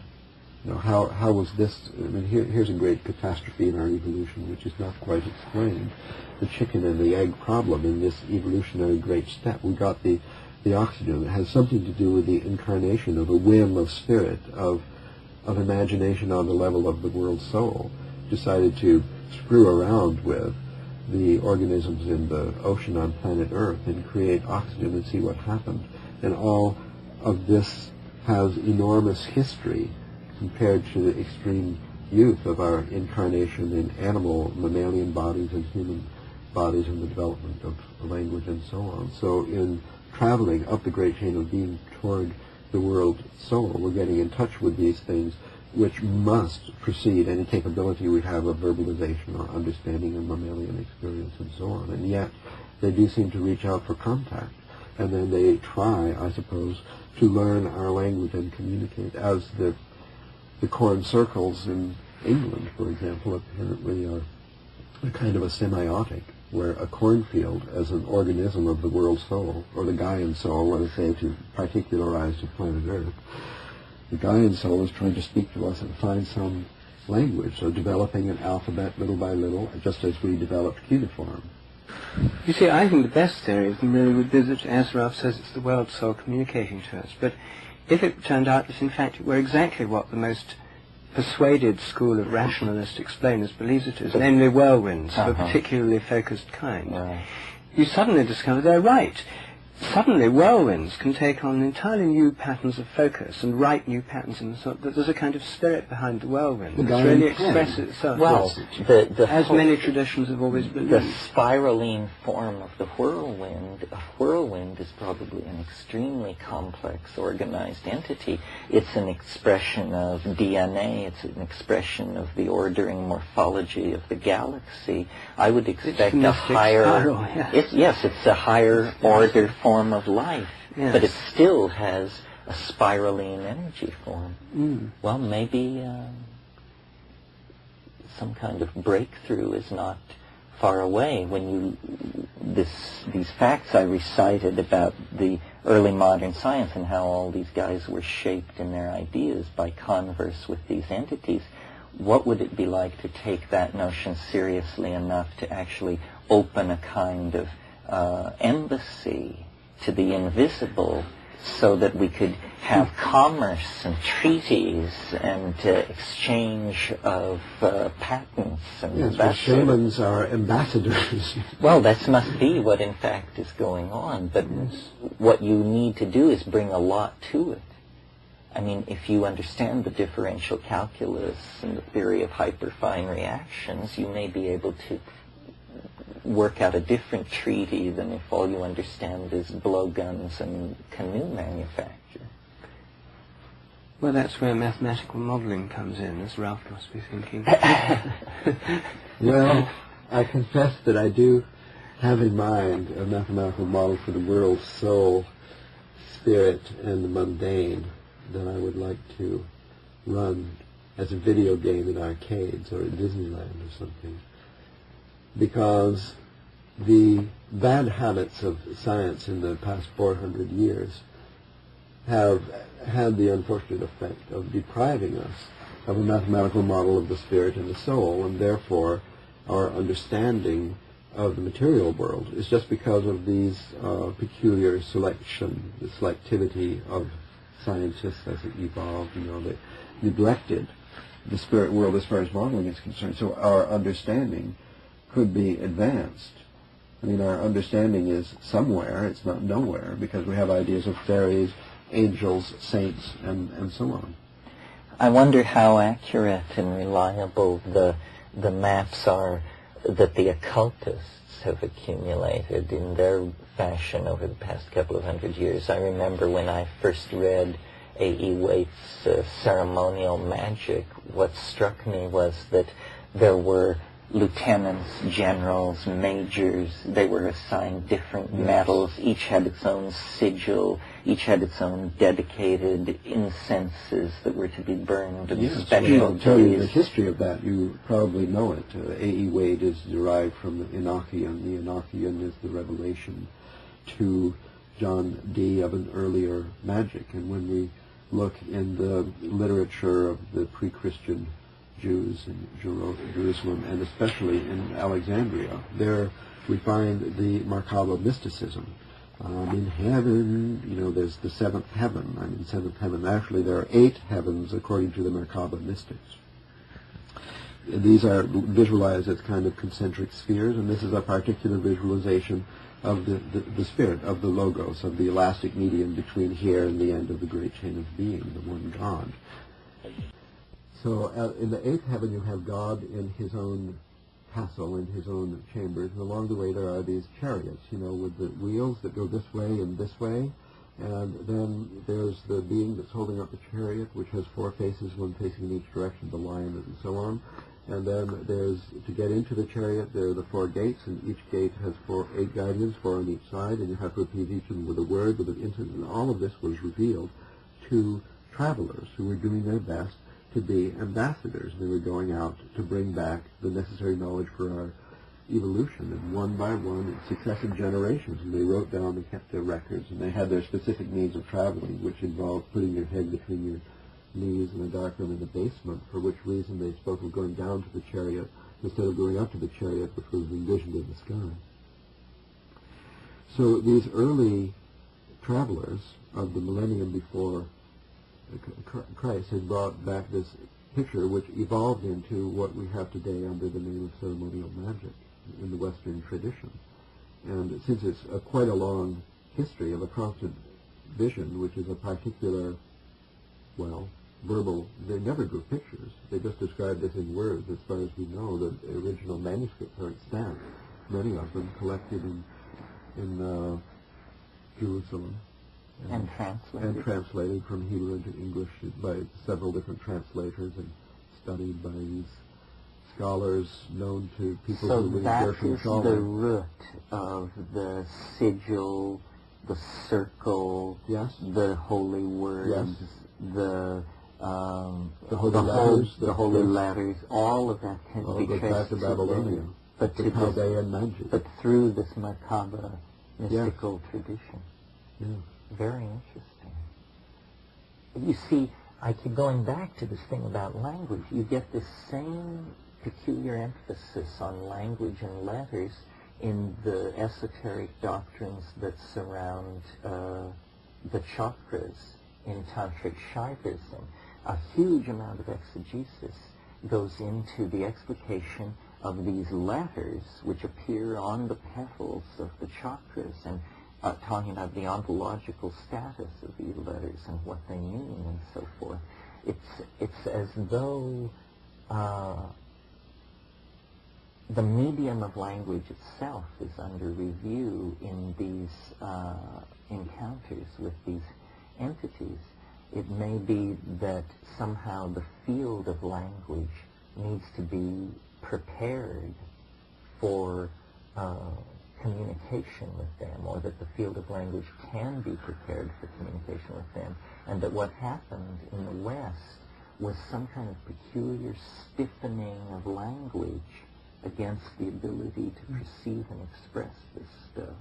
How was this? I mean, here's a great catastrophe in our evolution, which is not quite explained. The chicken and the egg problem in this evolutionary great step. We got the oxygen. It has something to do with the incarnation of a whim of spirit, of imagination on the level of the world soul, decided to screw around with the organisms in the ocean on planet Earth and create oxygen and see what happened. And all of this has enormous history compared to the extreme youth of our incarnation in animal, mammalian bodies and human bodies and the development of language and so on. So in traveling up the great chain of being toward the world soul, we're getting in touch with these things which must precede any capability we have of verbalization or understanding of mammalian experience and so on. And yet they do seem to reach out for contact. And then they try, I suppose, to learn our language and communicate, as the corn circles in England, for example, apparently are a kind of a semiotic, where a cornfield as an organism of the world soul, or the Gaian soul, let us say, to particularize to planet Earth, the Gaian soul is trying to speak to us and find some language, so developing an alphabet little by little, just as we developed cuneiform. You see, I think the best theory of them really would be that, as Ralph says, it's the world soul communicating to us. But if it turned out that, in fact, it were exactly what the most persuaded school of rationalist explainers believes it is, namely whirlwinds of a particularly focused kind, you suddenly discover they're right. Suddenly whirlwinds can take on entirely new patterns of focus and write new patterns in the sort that there's a kind of spirit behind the whirlwind that really expresses itself. Well, as many traditions have always believed. The spiraline form of the whirlwind, a whirlwind is probably an extremely complex, organized entity. It's an expression of DNA, it's an expression of the ordering morphology of the galaxy. I would expect a higher... spiral, it's a higher order form of life, but it still has a spiraline energy form. Well, maybe some kind of breakthrough is not far away. When these facts I recited about the early modern science and how all these guys were shaped in their ideas by converse with these entities, what would it be like to take that notion seriously enough to actually open a kind of embassy to the invisible, so that we could have commerce and treaties and exchange of patents and yes, that the shamans are ambassadors. Well, that must be what in fact is going on, but what you need to do is bring a lot to it. I mean, if you understand the differential calculus and the theory of hyperfine reactions, you may be able to work out a different treaty than if all you understand is blowguns and canoe manufacture. Well, that's where mathematical modelling comes in, as Ralph must be thinking. Well, I confess that I do have in mind a mathematical model for the world soul, spirit, and the mundane that I would like to run as a video game in arcades or at Disneyland or something. Because the bad habits of science in the past 400 years have had the unfortunate effect of depriving us of a mathematical model of the spirit and the soul, and therefore our understanding of the material world is just because of these peculiar selection, the selectivity of scientists as it evolved, that neglected the spirit world as far as modeling is concerned. So our understanding could be advanced. I mean, our understanding is somewhere, it's not nowhere, because we have ideas of fairies, angels, saints, and so on. I wonder how accurate and reliable the maps are that the occultists have accumulated in their fashion over the past couple of hundred years. I remember when I first read A.E. Waite's Ceremonial Magic, what struck me was that there were lieutenants, generals, majors. They were assigned different medals. Each had its own sigil. Each had its own dedicated incenses that were to be burned and special I'll tell you the days. history of that. You probably know it. A.E. Waite is derived from the Enochian. The Enochian is the revelation to John Dee of an earlier magic. And when we look in the literature of the pre-Christian Jews in Jerusalem, and especially in Alexandria, there we find the Merkaba mysticism. In heaven, there's the seventh heaven. Seventh heaven. Actually, there are 8 heavens according to the Merkaba mystics. These are visualized as kind of concentric spheres, and this is a particular visualization of the spirit, of the logos, of the elastic medium between here and the end of the great chain of being, the one God. So in the 8th heaven you have God in his own castle, in his own chambers, and along the way there are these chariots, with the wheels that go this way and this way, and then there's the being that's holding up the chariot, which has 4 faces, one facing in each direction, the lion and so on. And then there's, to get into the chariot, there are the 4 gates, and each gate has 8 guardians, 4 on each side, and you have to repeat each of them with a word, with an incident, and all of this was revealed to travelers who were doing their best to be ambassadors. They were going out to bring back the necessary knowledge for our evolution, and one by one, successive generations, and they wrote down and kept their records, and they had their specific means of traveling, which involved putting your head between your knees in a dark room in the basement, for which reason they spoke of going down to the chariot instead of going up to the chariot, which was envisioned in the sky. So these early travelers of the millennium before Christ had brought back this picture, which evolved into what we have today under the name of ceremonial magic in the Western tradition. And since it's quite a long history of a constant vision, which is a particular, well, verbal, they never drew pictures. They just described this in words. As far as we know, the original manuscripts are extant, many of them collected in Jerusalem. And translated from Hebrew into English by several different translators and studied by these scholars known to people who read Gershom So that is the root of the sigil, the circle, yes, the holy words, yes, the holy letters, all of that can be traced to Babylonia, but to Chaldean magic, but through this macabre mystical tradition. Yeah. Very interesting. You see, I keep going back to this thing about language. You get this same peculiar emphasis on language and letters in the esoteric doctrines that surround the chakras in Tantric Shaivism. A huge amount of exegesis goes into the explication of these letters which appear on the petals of the chakras, and talking about the ontological status of these letters and what they mean and so forth. It's as though the medium of language itself is under review in these encounters with these entities. It may be that somehow the field of language needs to be prepared for communication with them, or that the field of language can be prepared for communication with them, and that what happened in the West was some kind of peculiar stiffening of language against the ability to perceive and express this stuff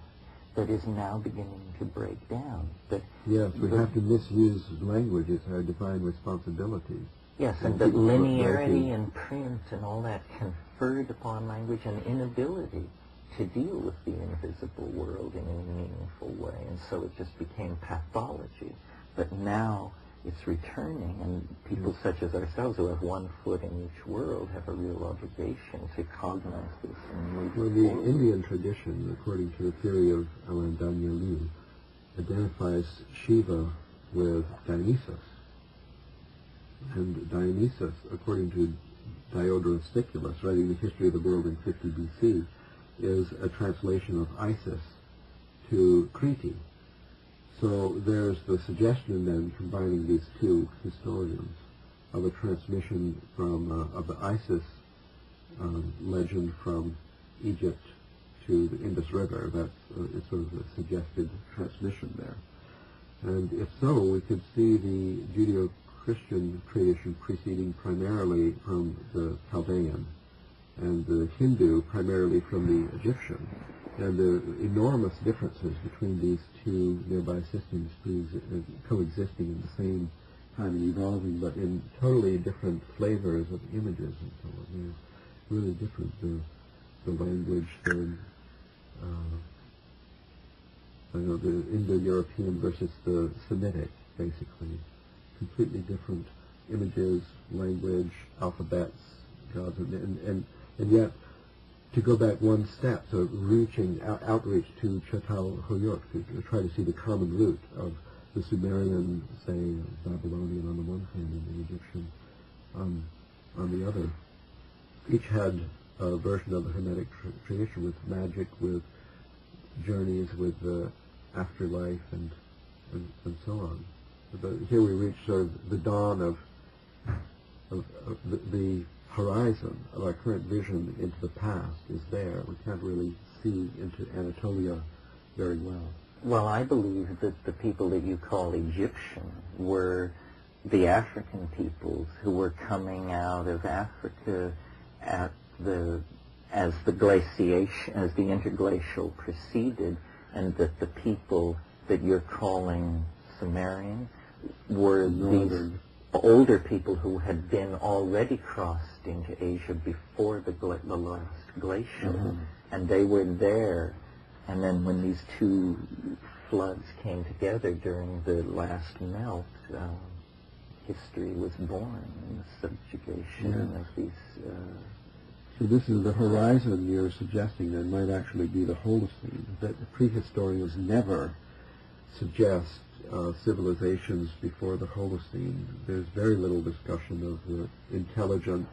that is now beginning to break down. That yes, we have to misuse language. It's our divine responsibility. Yes, and that linearity and print and all that conferred upon language an inability to deal with the invisible world in a meaningful way, and so it just became pathology. But now it's returning, and people such as ourselves who have one foot in each world have a real obligation to cognize this and move forward. The Indian tradition, according to the theory of Alan Danieli, identifies Shiva with Dionysus. And Dionysus, according to Diodorus Siculus, writing the history of the world in 50 BC, is a translation of Isis to Kriti. So there's the suggestion then, combining these two historians, of a transmission from of the Isis legend from Egypt to the Indus River. That's it's sort of a suggested transmission there. And if so, we could see the Judeo-Christian tradition proceeding primarily from the Chaldean, and the Hindu primarily from the Egyptian, and the enormous differences between these two nearby systems coexisting in the same time and evolving, but in totally different flavors of images and so on. They're really different. The language, the Indo-European versus the Semitic, basically. Completely different images, language, alphabets, gods, and yet, to go back one step, so outreach to Chatal Hoyok, to try to see the common root of the Sumerian, say, Babylonian on the one hand, and the Egyptian on the other. Each had a version of the Hermetic tradition with magic, with journeys, with the afterlife, and so on. But here we reach sort of the dawn of the horizon of our current vision into the past is there. We can't really see into Anatolia very well. Well, I believe that the people that you call Egyptian were the African peoples who were coming out of Africa as the interglacial proceeded, and that the people that you're calling Sumerian were these older people who had been already crossed into Asia before the last glacial, and they were there. And then when these two floods came together during the last melt, history was born in the subjugation of these. So this is the horizon you're suggesting that might actually be the Holocene, that the prehistorians never suggest civilizations before the Holocene. There's very little discussion of the intelligent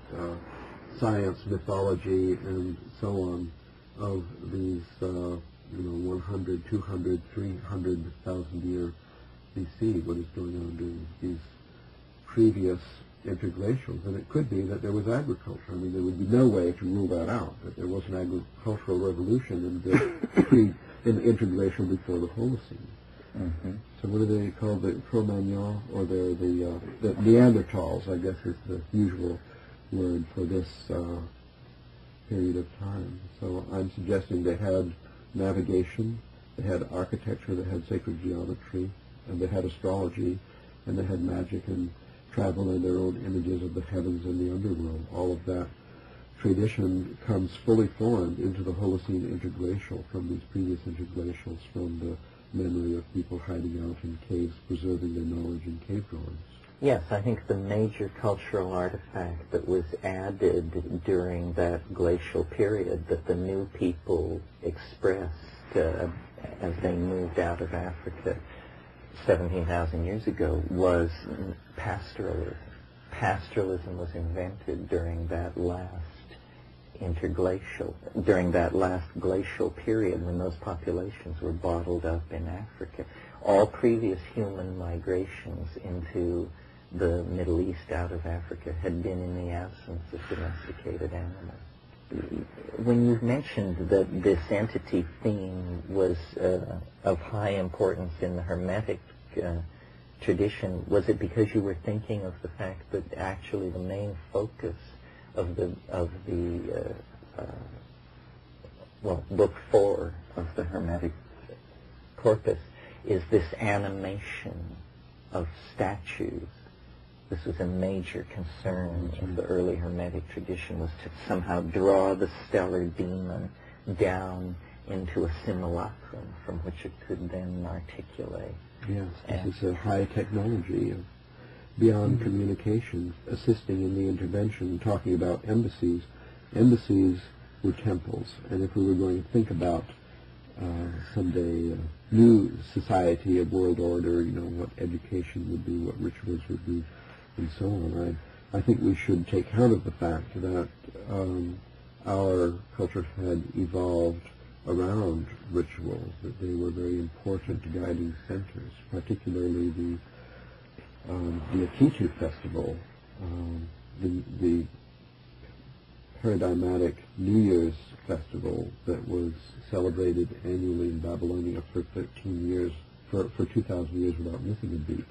science, mythology, and so on of these 100, 200, 300,000 year BC, what is going on during these previous interglacials. And it could be that there was agriculture. I mean, there would be no way to rule that out, that there was an agricultural revolution in the interglacial before the Holocene. Mm-hmm. So what do they call the Cro-Magnon, or the Neanderthals, I guess is the usual word for this period of time. So I'm suggesting they had navigation, they had architecture, they had sacred geometry, and they had astrology, and they had magic and travel and their own images of the heavens and the underworld. All of that tradition comes fully formed into the Holocene interglacial from these previous interglacials, from the memory of people hiding out in caves, preserving their knowledge in cave drawings. Yes, I think the major cultural artifact that was added during that glacial period that the new people expressed as they moved out of Africa 17,000 years ago was pastoralism. Pastoralism was invented during that last interglacial, during that last glacial period when those populations were bottled up in Africa. All previous human migrations into the Middle East out of Africa had been in the absence of domesticated animals. When you mentioned that this entity theme was of high importance in the Hermetic tradition, was it because you were thinking of the fact that actually the main focus of the book 4 of the Hermetic corpus is this animation of statues? This was a major concern in the early Hermetic tradition, was to somehow draw the stellar demon down into a simulacrum from which it could then articulate. Yes, this is a high technology of beyond communication, assisting in the intervention, talking about embassies. Embassies were temples, and if we were going to think about someday a new society, a world order, what education would be, what rituals would be, and so on, I think we should take count of the fact that our culture had evolved around rituals, that they were very important guiding centers, particularly the Akitu festival, the paradigmatic New Year's festival that was celebrated annually in Babylonia for 13 years, for 2,000 years without missing a beat.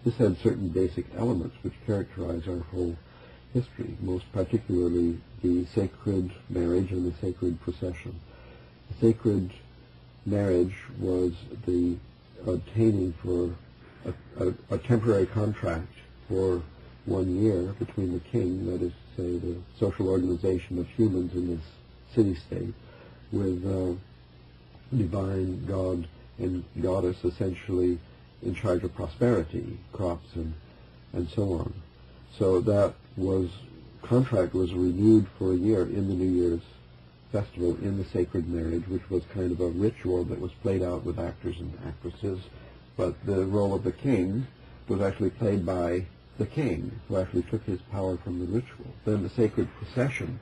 This had certain basic elements which characterize our whole history, most particularly the sacred marriage and the sacred procession. The sacred marriage was the obtaining for a temporary contract for 1 year between the king, that is to say the social organization of humans in this city-state, with divine god and goddess essentially in charge of prosperity, crops and so on. So that contract was renewed for a year in the New Year's festival, in the sacred marriage, which was kind of a ritual that was played out with actors and actresses, but the role of the king was actually played by the king, who actually took his power from the ritual. Then the sacred procession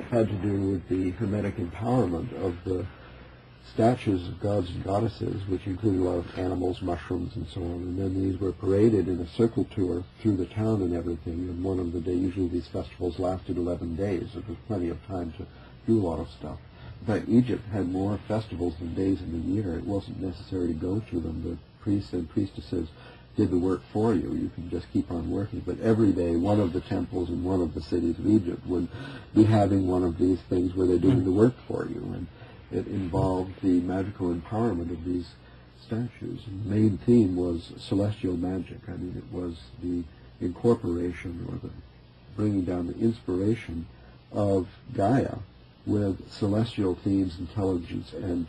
had to do with the Hermetic empowerment of the statues of gods and goddesses, which included a lot of animals, mushrooms, and so on. And then these were paraded in a circle tour through the town and everything. And one of the days, usually these festivals lasted 11 days. It was plenty of time to do a lot of stuff. In fact, Egypt had more festivals than days in the year. It wasn't necessary to go to them. The priests and priestesses did the work for you. You can just keep on working. But every day, one of the temples in one of the cities of Egypt would be having one of these things where they're doing the work for you. And it involved the magical empowerment of these statues. And the main theme was celestial magic. I mean, it was the incorporation or the bringing down the inspiration of Gaia with celestial themes, intelligence, and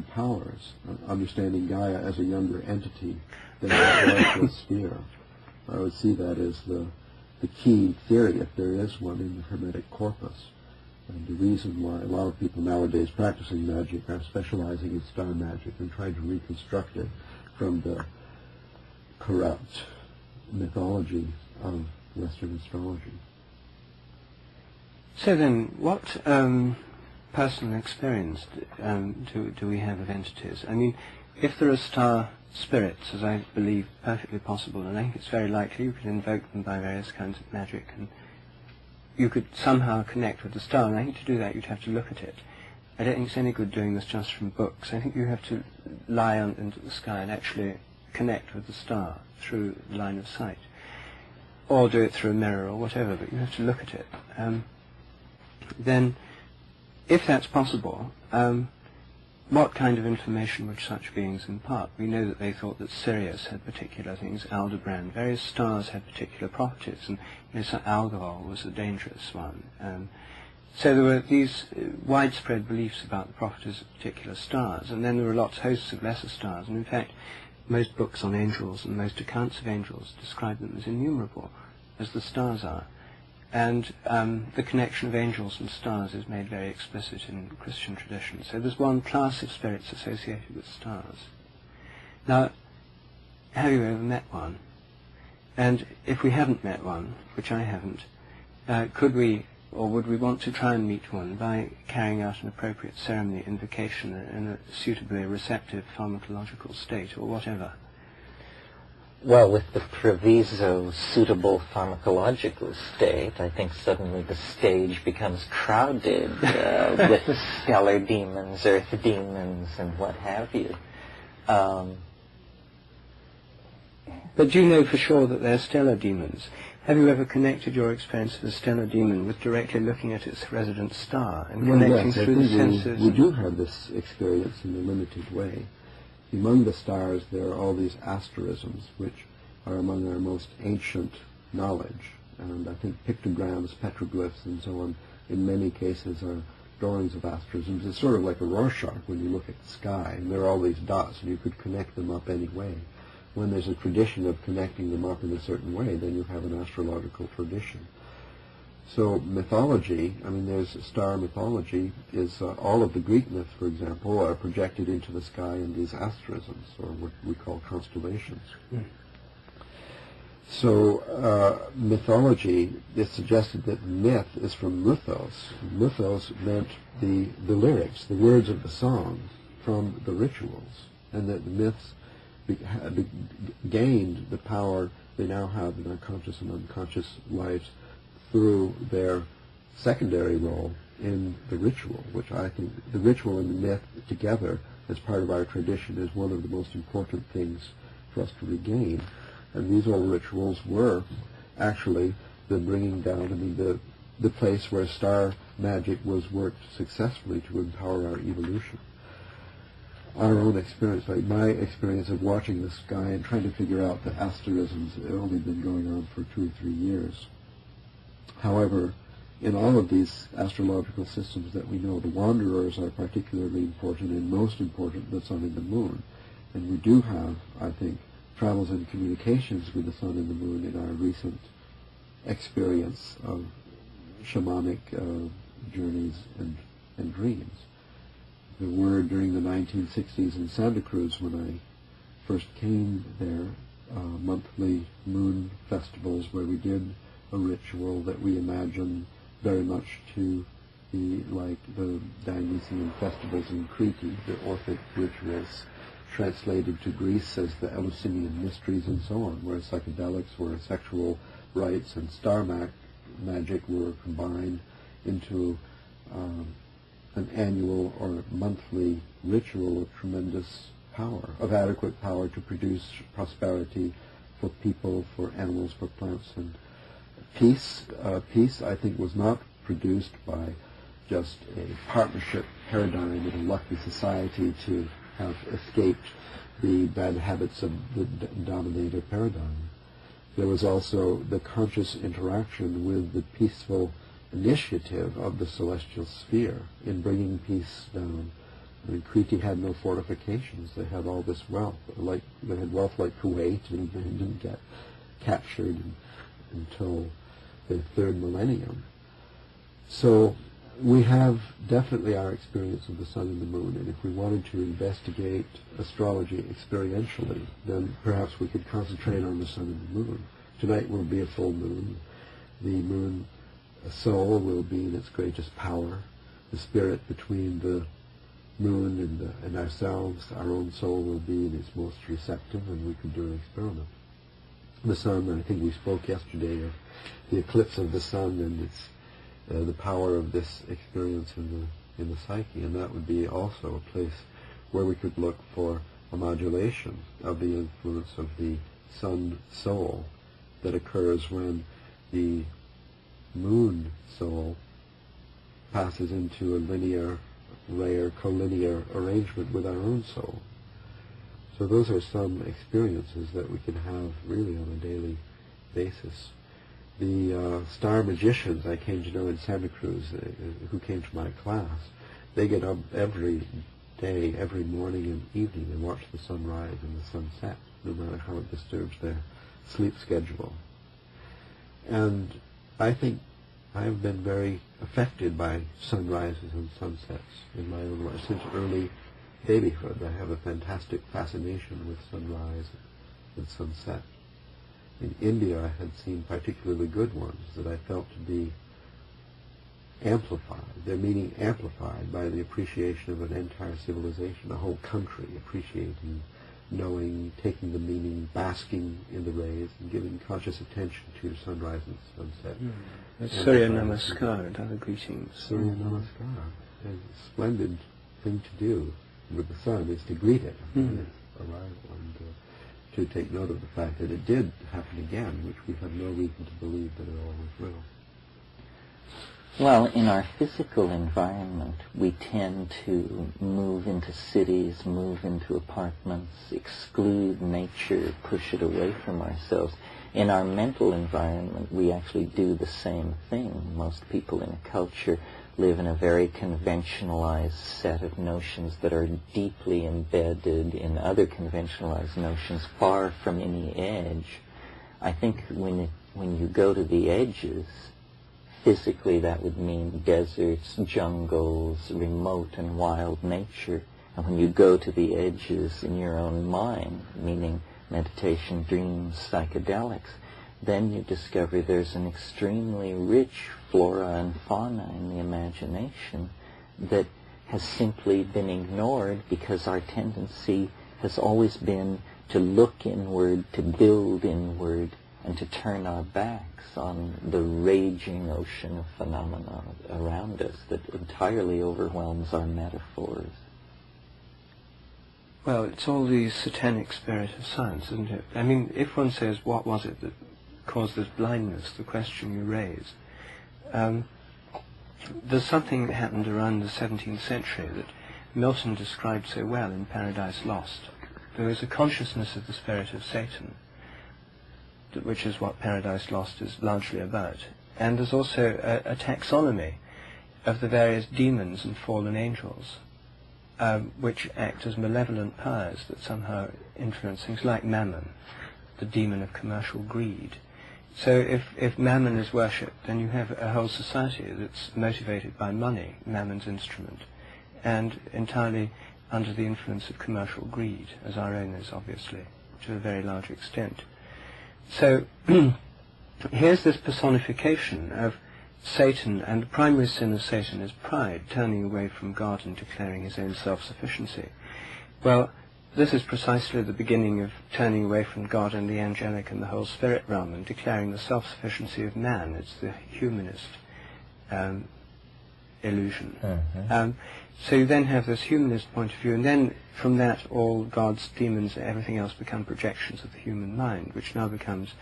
powers, understanding Gaia as a younger entity than a celestial sphere. I would see that as the key theory, if there is one, in the Hermetic corpus. And the reason why a lot of people nowadays practicing magic are specializing in star magic and trying to reconstruct it from the corrupt mythology of Western astrology. So then, what personal experience do we have of entities? I mean, if there are star spirits, as I believe perfectly possible, and I think it's very likely you could invoke them by various kinds of magic, and you could somehow connect with the star, and I think to do that you'd have to look at it. I don't think it's any good doing this just from books. I think you have to lie into the sky and actually connect with the star through the line of sight, or do it through a mirror or whatever, but you have to look at it. Then, if that's possible, what kind of information would such beings impart? We know that they thought that Sirius had particular things, Aldebaran, various stars had particular properties, and Sir Algol was a dangerous one. So there were these widespread beliefs about the properties of particular stars, and then there were hosts of lesser stars, and in fact most books on angels and most accounts of angels describe them as innumerable, as the stars are. And the connection of angels and stars is made very explicit in Christian tradition. So there's one class of spirits associated with stars. Now, have you ever met one? And if we haven't met one, which I haven't, could we, or would we want to try and meet one by carrying out an appropriate ceremony, invocation, in a suitably receptive pharmacological state, or whatever? Well, with the proviso suitable pharmacological state, I think suddenly the stage becomes crowded with stellar demons, earth demons, and what have you. But do you know for sure that they're stellar demons? Have you ever connected your experience of a stellar demon with directly looking at its resident star and connecting through the senses? We do have this experience in a limited way. Among the stars, there are all these asterisms, which are among our most ancient knowledge. And I think pictograms, petroglyphs, and so on, in many cases are drawings of asterisms. It's sort of like a Rorschach when you look at the sky, and there are all these dots, and you could connect them up any way. When there's a tradition of connecting them up in a certain way, then you have an astrological tradition. So mythology, I mean, there's star mythology, is all of the Greek myths, for example, are projected into the sky in these asterisms, or what we call constellations. Mm. So mythology is suggested that myth is from mythos. Mythos meant the lyrics, the words of the song from the rituals, and that the myths gained the power they now have in our conscious and unconscious lives through their secondary role in the ritual, which I think the ritual and the myth together as part of our tradition is one of the most important things for us to regain. And these old rituals were actually the bringing down, I mean, the place where star magic was worked successfully to empower our evolution. Our own experience, like my experience of watching the sky and trying to figure out the asterisms, have only been going on for 2 or 3 years. However, in all of these astrological systems that we know, the wanderers are particularly important, and most important, the sun and the moon. And we do have, I think, travels and communications with the sun and the moon in our recent experience of shamanic journeys and dreams. There were, during the 1960s in Santa Cruz, when I first came there, monthly moon festivals where we did a ritual that we imagine very much to be like the Dionysian festivals in Crete, the Orphic rituals translated to Greece as the Eleusinian mysteries and so on, where psychedelics, where sexual rites and star magic were combined into an annual or monthly ritual of tremendous power, of adequate power to produce prosperity for people, for animals, for plants. And peace, I think, was not produced by just a partnership paradigm in a lucky society to have escaped the bad habits of the dominator paradigm. There was also the conscious interaction with the peaceful initiative of the celestial sphere in bringing peace down. I mean, Kriti had no fortifications. They had all this wealth. They had wealth like Kuwait, and they didn't get captured until the third millennium. So we have definitely our experience of the sun and the moon, and if we wanted to investigate astrology experientially, then perhaps we could concentrate on the sun and the moon. Tonight will be a full moon. The moon soul will be in its greatest power. The spirit between the moon and ourselves, our own soul, will be in its most receptive, and we could do an experiment. The sun, I think we spoke yesterday of the eclipse of the sun and its the power of this experience in the psyche, and that would be also a place where we could look for a modulation of the influence of the sun soul that occurs when the moon soul passes into a linear, rare, collinear arrangement with our own soul. So those are some experiences that we can have really on a daily basis. The star magicians I came to know in Santa Cruz, who came to my class, they get up every day, every morning and evening, and watch the sunrise and the sunset, no matter how it disturbs their sleep schedule. And I think I've been very affected by sunrises and sunsets in my own life. Since early babyhood, I have a fantastic fascination with sunrise and sunset. In India, I had seen particularly good ones that I felt to be amplified, their meaning amplified by the appreciation of an entire civilization, a whole country appreciating, knowing, taking the meaning, basking in the rays, and giving conscious attention to sunrise and sunset. Surya Namaskar and other greetings. Surya Namaskar. A splendid thing to do with the sun is to greet it on its arrival, and to take note of the fact that it did happen again, which we have no reason to believe that it always will. Well, in our physical environment, we tend to move into cities, move into apartments, exclude nature, push it away from ourselves. In our mental environment, we actually do the same thing. Most people in a culture live in a very conventionalized set of notions that are deeply embedded in other conventionalized notions, far from any edge. I think when you go to the edges, physically that would mean deserts, jungles, remote and wild nature. And when you go to the edges in your own mind, meaning meditation, dreams, psychedelics, then you discover there's an extremely rich flora and fauna in the imagination that has simply been ignored because our tendency has always been to look inward, to build inward, and to turn our backs on the raging ocean of phenomena around us that entirely overwhelms our metaphors. Well, it's all the satanic spirit of science, isn't it? I mean, if one says, what was it that caused this blindness, the question you raise, there's something that happened around the 17th century that Milton described so well in Paradise Lost. There was a consciousness of the spirit of Satan, which is what Paradise Lost is largely about. And there's also a taxonomy of the various demons and fallen angels, which act as malevolent powers that somehow influence things like Mammon, the demon of commercial greed. So if Mammon is worshipped, then you have a whole society that's motivated by money, Mammon's instrument, and entirely under the influence of commercial greed, as our own is obviously, to a very large extent. So here's this personification of Satan, and the primary sin of Satan is pride, turning away from God and declaring his own self-sufficiency. Well, this is precisely the beginning of turning away from God and the angelic and the whole spirit realm and declaring the self-sufficiency of man. It's the humanist illusion. Mm-hmm. So you then have this humanist point of view, and then from that all gods, demons, everything else become projections of the human mind, which now becomes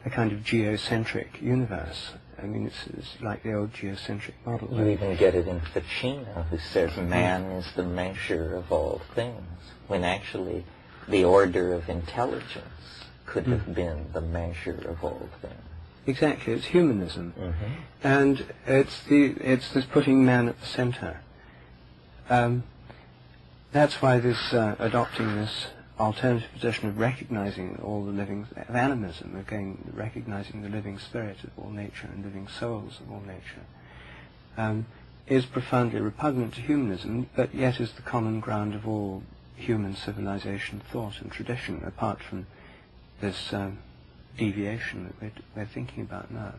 a kind of geocentric universe. I mean, it's like the old geocentric model. You even get it in Ficino, who says man is the measure of all things, when actually the order of intelligence could have been the measure of all things. Exactly, it's humanism. Mm-hmm. And it's this putting man at the center. That's why this adopting this alternative position of recognizing all the living, of animism, again recognizing the living spirit of all nature and living souls of all nature, is profoundly repugnant to humanism, but yet is the common ground of all human civilization, thought and tradition, apart from this deviation that we're thinking about now.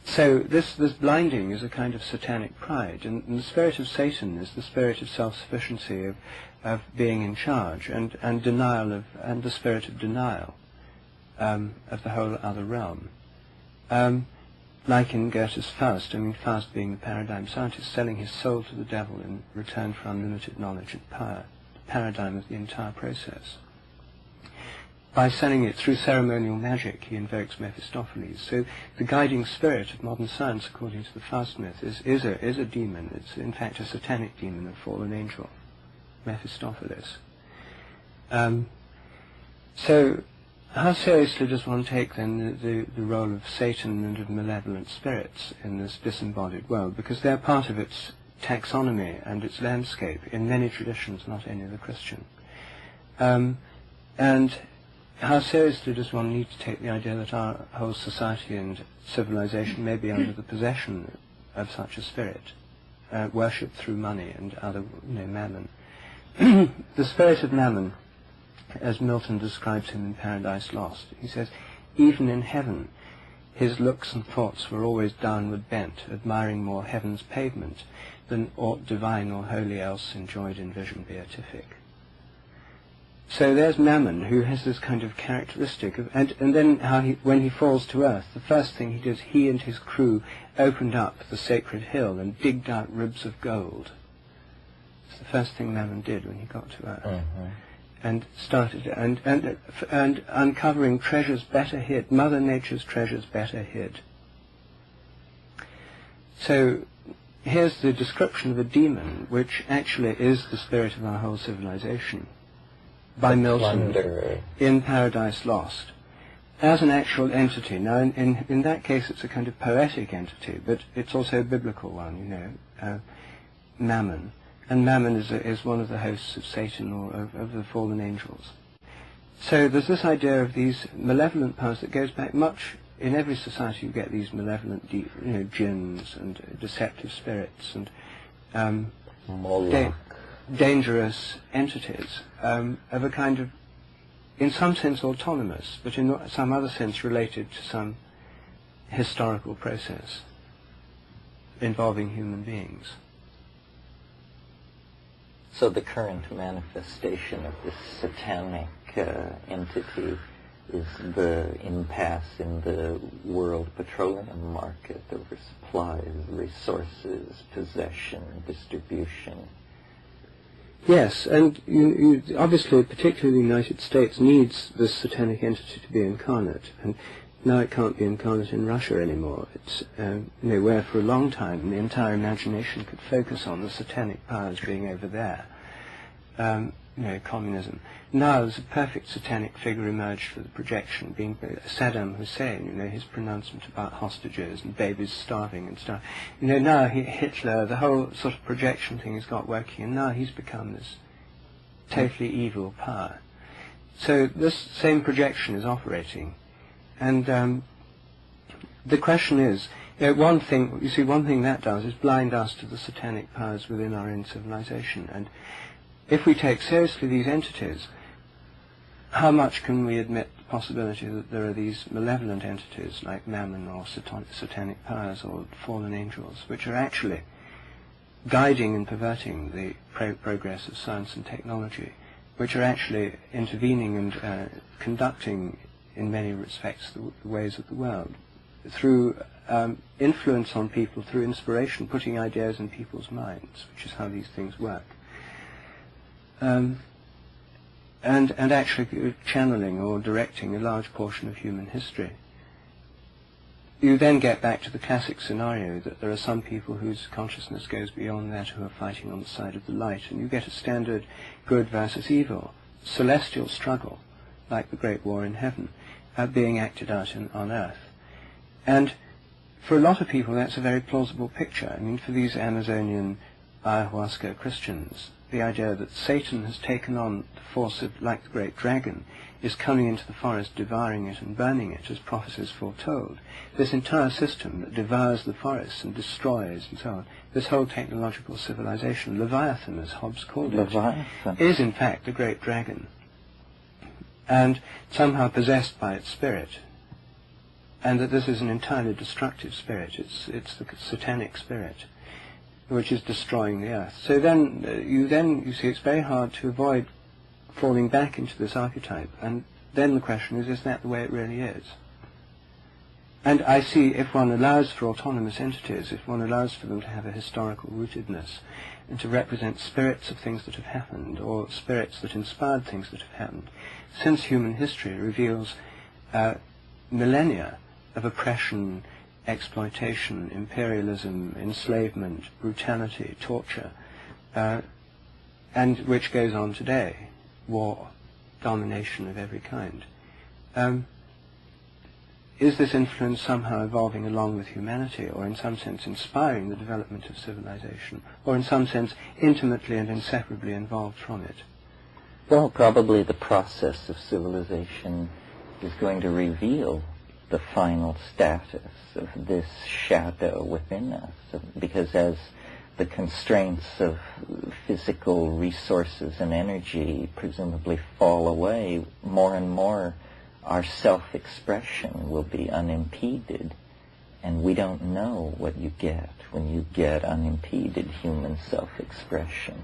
So this blinding is a kind of satanic pride, and the spirit of Satan is the spirit of self-sufficiency, of being in charge, and denial and the spirit of denial of the whole other realm. Like in Goethe's Faust, I mean Faust being the paradigm scientist, selling his soul to the devil in return for unlimited knowledge and power, the paradigm of the entire process. By selling it through ceremonial magic, he invokes Mephistopheles. So the guiding spirit of modern science, according to the Faust myth, is a demon. It's in fact a satanic demon, a fallen angel, Mephistopheles. So how seriously does one take then the role of Satan and of malevolent spirits in this disembodied world? Because they're part of its taxonomy and its landscape in many traditions, not only the Christian. And how seriously does one need to take the idea that our whole society and civilization may be under the possession of such a spirit, worshipped through money and other, mammon? The spirit of mammon, as Milton describes him in Paradise Lost, he says, even in heaven, his looks and thoughts were always downward bent, admiring more heaven's pavement than aught divine or holy else enjoyed in vision beatific. So there's Mammon, who has this kind of characteristic of, and then how when he falls to earth, the first thing he did, he and his crew opened up the sacred hill and digged out ribs of gold. It's the first thing Mammon did when he got to earth. Mm-hmm. And started, and uncovering treasures better hid, Mother Nature's treasures better hid. So here's the description of a demon, which actually is the spirit of our whole civilization, by Milton in Paradise Lost, as an actual entity. Now, in that case, it's a kind of poetic entity, but it's also a biblical one, Mammon. And Mammon is one of the hosts of Satan, or of the fallen angels. So there's this idea of these malevolent powers that goes back much. In every society you get these malevolent, jinns and deceptive spirits and dangerous entities of a kind of, in some sense, autonomous, but in some other sense related to some historical process involving human beings. So the current manifestation of this satanic entity is the impasse in the world petroleum market over supplies, resources, possession, distribution. Yes, and you obviously, particularly the United States, needs this satanic entity to be incarnate, and now it can't be incarnate in Russia anymore. It's where for a long time the entire imagination could focus on the satanic powers being over there. Communism. Now there's a perfect satanic figure emerged for the projection, being Saddam Hussein, his pronouncement about hostages and babies starving and stuff. Now Hitler, the whole sort of projection thing has got working, and now he's become this totally evil power. So this same projection is operating. And the question is, one thing that does is blind us to the satanic powers within our own civilization. And if we take seriously these entities, how much can we admit the possibility that there are these malevolent entities like Mammon or satanic powers or fallen angels, which are actually guiding and perverting the progress of science and technology, which are actually intervening and conducting in many respects the ways of the world, through influence on people, through inspiration, putting ideas in people's minds, which is how these things work. And actually channeling or directing a large portion of human history. You then get back to the classic scenario that there are some people whose consciousness goes beyond that, who are fighting on the side of the light, and you get a standard good versus evil, celestial struggle, like the Great War in Heaven, being acted out on Earth. And for a lot of people that's a very plausible picture. I mean, for these Amazonian ayahuasca Christians, the idea that Satan has taken on the force of, like the great dragon, is coming into the forest, devouring it and burning it, as prophecies foretold. This entire system that devours the forests and destroys and so on, this whole technological civilization, Leviathan, as Hobbes called it, is in fact the great dragon, and somehow possessed by its spirit, and that this is an entirely destructive spirit. It's the satanic spirit, which is destroying the earth. So then you see it's very hard to avoid falling back into this archetype, and then the question is that the way it really is? And I see, if one allows for autonomous entities, if one allows for them to have a historical rootedness, and to represent spirits of things that have happened, or spirits that inspired things that have happened, since human history reveals millennia of oppression, exploitation, imperialism, enslavement, brutality, torture, and which goes on today, war, domination of every kind. Is this influence somehow evolving along with humanity, or in some sense inspiring the development of civilization, or in some sense intimately and inseparably involved from it? Well, probably the process of civilization is going to reveal the final status of this shadow within us, because as the constraints of physical resources and energy presumably fall away, more and more our self-expression will be unimpeded, and we don't know what you get when you get unimpeded human self-expression,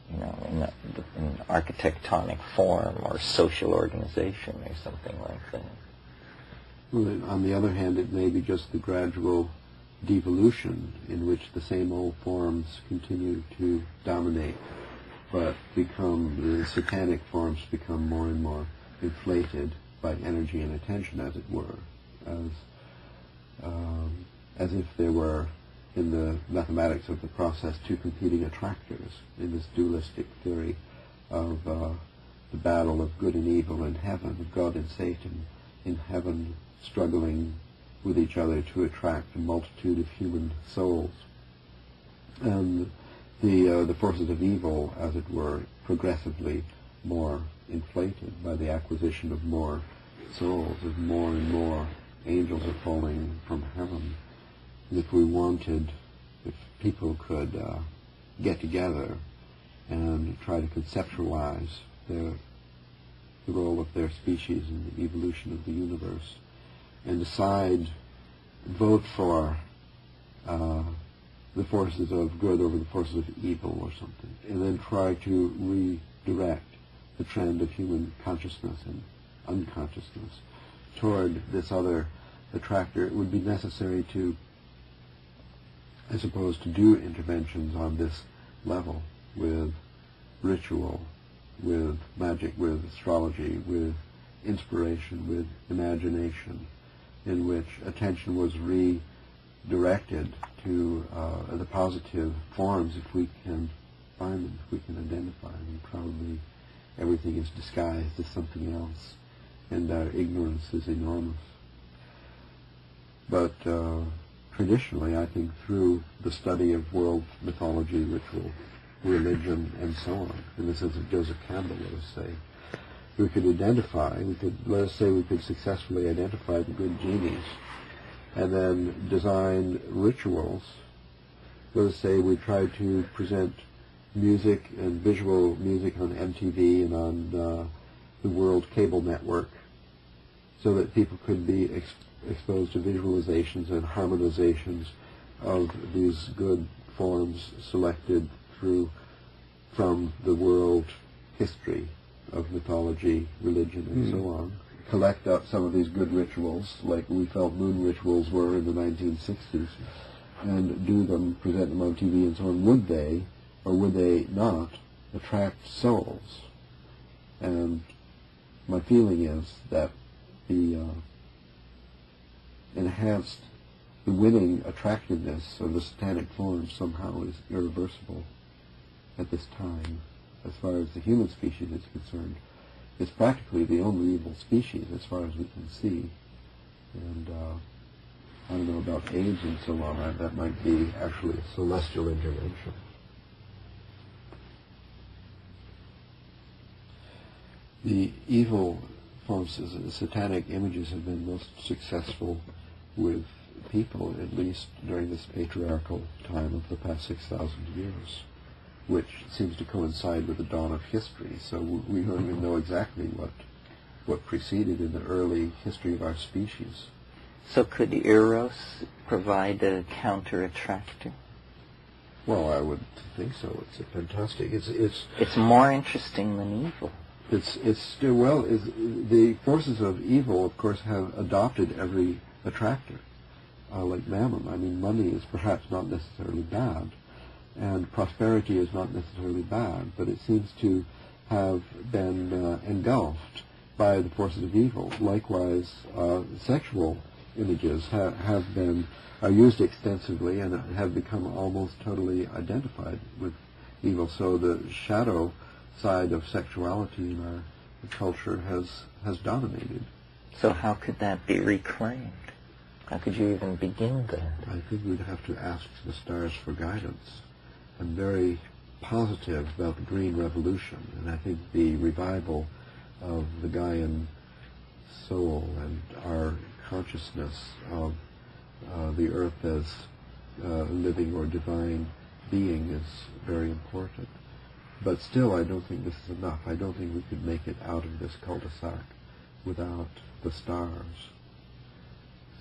in architectonic form or social organization or something like that. Well, on the other hand, it may be just the gradual devolution in which the same old forms continue to dominate, but the satanic forms become more and more inflated by energy and attention, as it were, as if there were, in the mathematics of the process, two competing attractors in this dualistic theory of the battle of good and evil in heaven, of God and Satan in heaven struggling with each other to attract a multitude of human souls. And the forces of evil, as it were, progressively more inflated by the acquisition of more souls, as more and more angels are falling from heaven. And if people could get together and try to conceptualize the role of their species in the evolution of the universe, and vote for the forces of good over the forces of evil or something, and then try to redirect the trend of human consciousness and unconsciousness toward this other attractor, it would be necessary to, I suppose, to do interventions on this level with ritual, with magic, with astrology, with inspiration, with imagination, in which attention was redirected to the positive forms, if we can find them, if we can identify them. Probably everything is disguised as something else, and our ignorance is enormous. But traditionally, I think through the study of world mythology, ritual, religion, and so on, in the sense of Joseph Campbell, let us say, we could successfully identify the good genies, and then design rituals. Let us say we try to present music and visual music on MTV and on the World Cable Network, so that people could be exposed to visualizations and harmonizations of these good forms selected from the world history of mythology, religion, and so on, collect up some of these good rituals, like we felt moon rituals were in the 1960s, and do them, present them on TV and so on, would they, or would they not, attract souls? And my feeling is that the the winning attractiveness of the satanic form somehow is irreversible at this time, as far as the human species is concerned. It's practically the only evil species as far as we can see. And I don't know about age and so on. That might be actually a celestial intervention. The evil forms, the satanic images, have been most successful with people, at least during this patriarchal time of the past 6,000 years, which seems to coincide with the dawn of history. So we don't even know exactly what preceded in the early history of our species. So could Eros provide a counter-attractor? Well, I would think so. It's a fantastic. It's more interesting than evil. It's still, well, the forces of evil, of course, have adopted every attractor, like mammon. I mean, money is perhaps not necessarily bad, and prosperity is not necessarily bad, but it seems to have been engulfed by the forces of evil. Likewise, sexual images are used extensively and have become almost totally identified with evil. So the shadow side of sexuality in our culture has dominated. So how could that be reclaimed? How could you even begin that? I think we'd have to ask the stars for guidance. I'm very positive about the Green Revolution, and I think the revival of the Gaian soul and our consciousness of the earth as a living or divine being is very important. But still, I don't think this is enough. I don't think we could make it out of this cul-de-sac without the stars.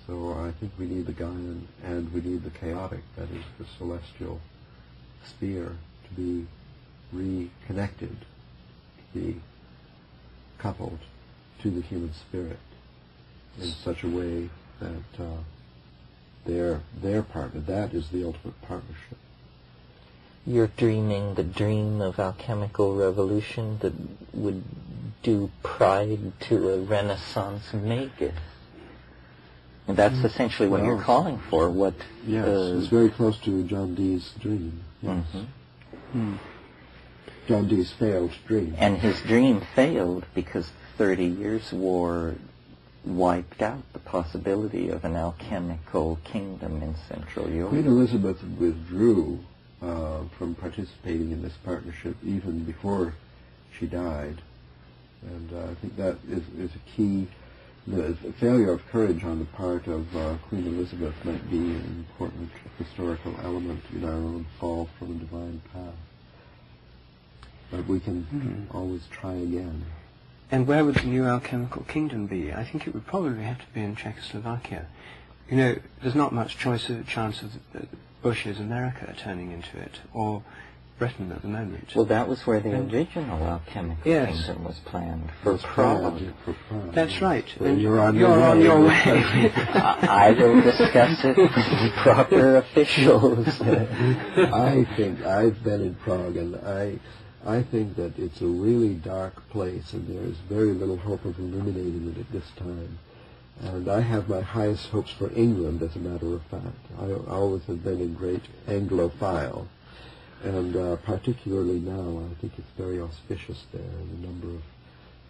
So I think we need the Gaian and we need the chaotic, that is the celestial sphere, to be reconnected, to be coupled to the human spirit in such a way that their partner, that is the ultimate partnership. You're dreaming the dream of alchemical revolution that would do pride to a Renaissance magus. And that's essentially what you're calling for. Yes, it's very close to John Dee's dream. Yes. John Dee's failed dream. And his dream failed because 30 Years' War wiped out the possibility of an alchemical kingdom in Central Europe. Queen Elizabeth withdrew from participating in this partnership even before she died. And I think that is a key. The failure of courage on the part of Queen Elizabeth might be an important historical element in our own fall from a divine path. But we can always try again. And where would the new alchemical kingdom be? I think it would probably have to be in Czechoslovakia. You know, there's not much chance of Bush's America turning into it, or Britain at the moment. Well, that was where the original alchemical kingdom was planned, for Prague. That's right. And you're on your way. I will discuss it with proper officials. I think I've been in Prague, and I think that it's a really dark place, and there is very little hope of illuminating it at this time. And I have my highest hopes for England, as a matter of fact. I always have been a great Anglophile. And particularly now, I think it's very auspicious there, the number of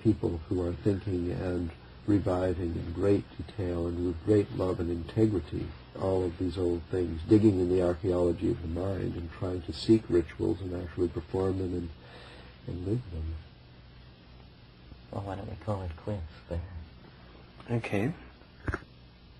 people who are thinking and reviving in great detail and with great love and integrity all of these old things, digging in the archaeology of the mind and trying to seek rituals and actually perform them and live them. Well, why don't we call it quits there? Okay.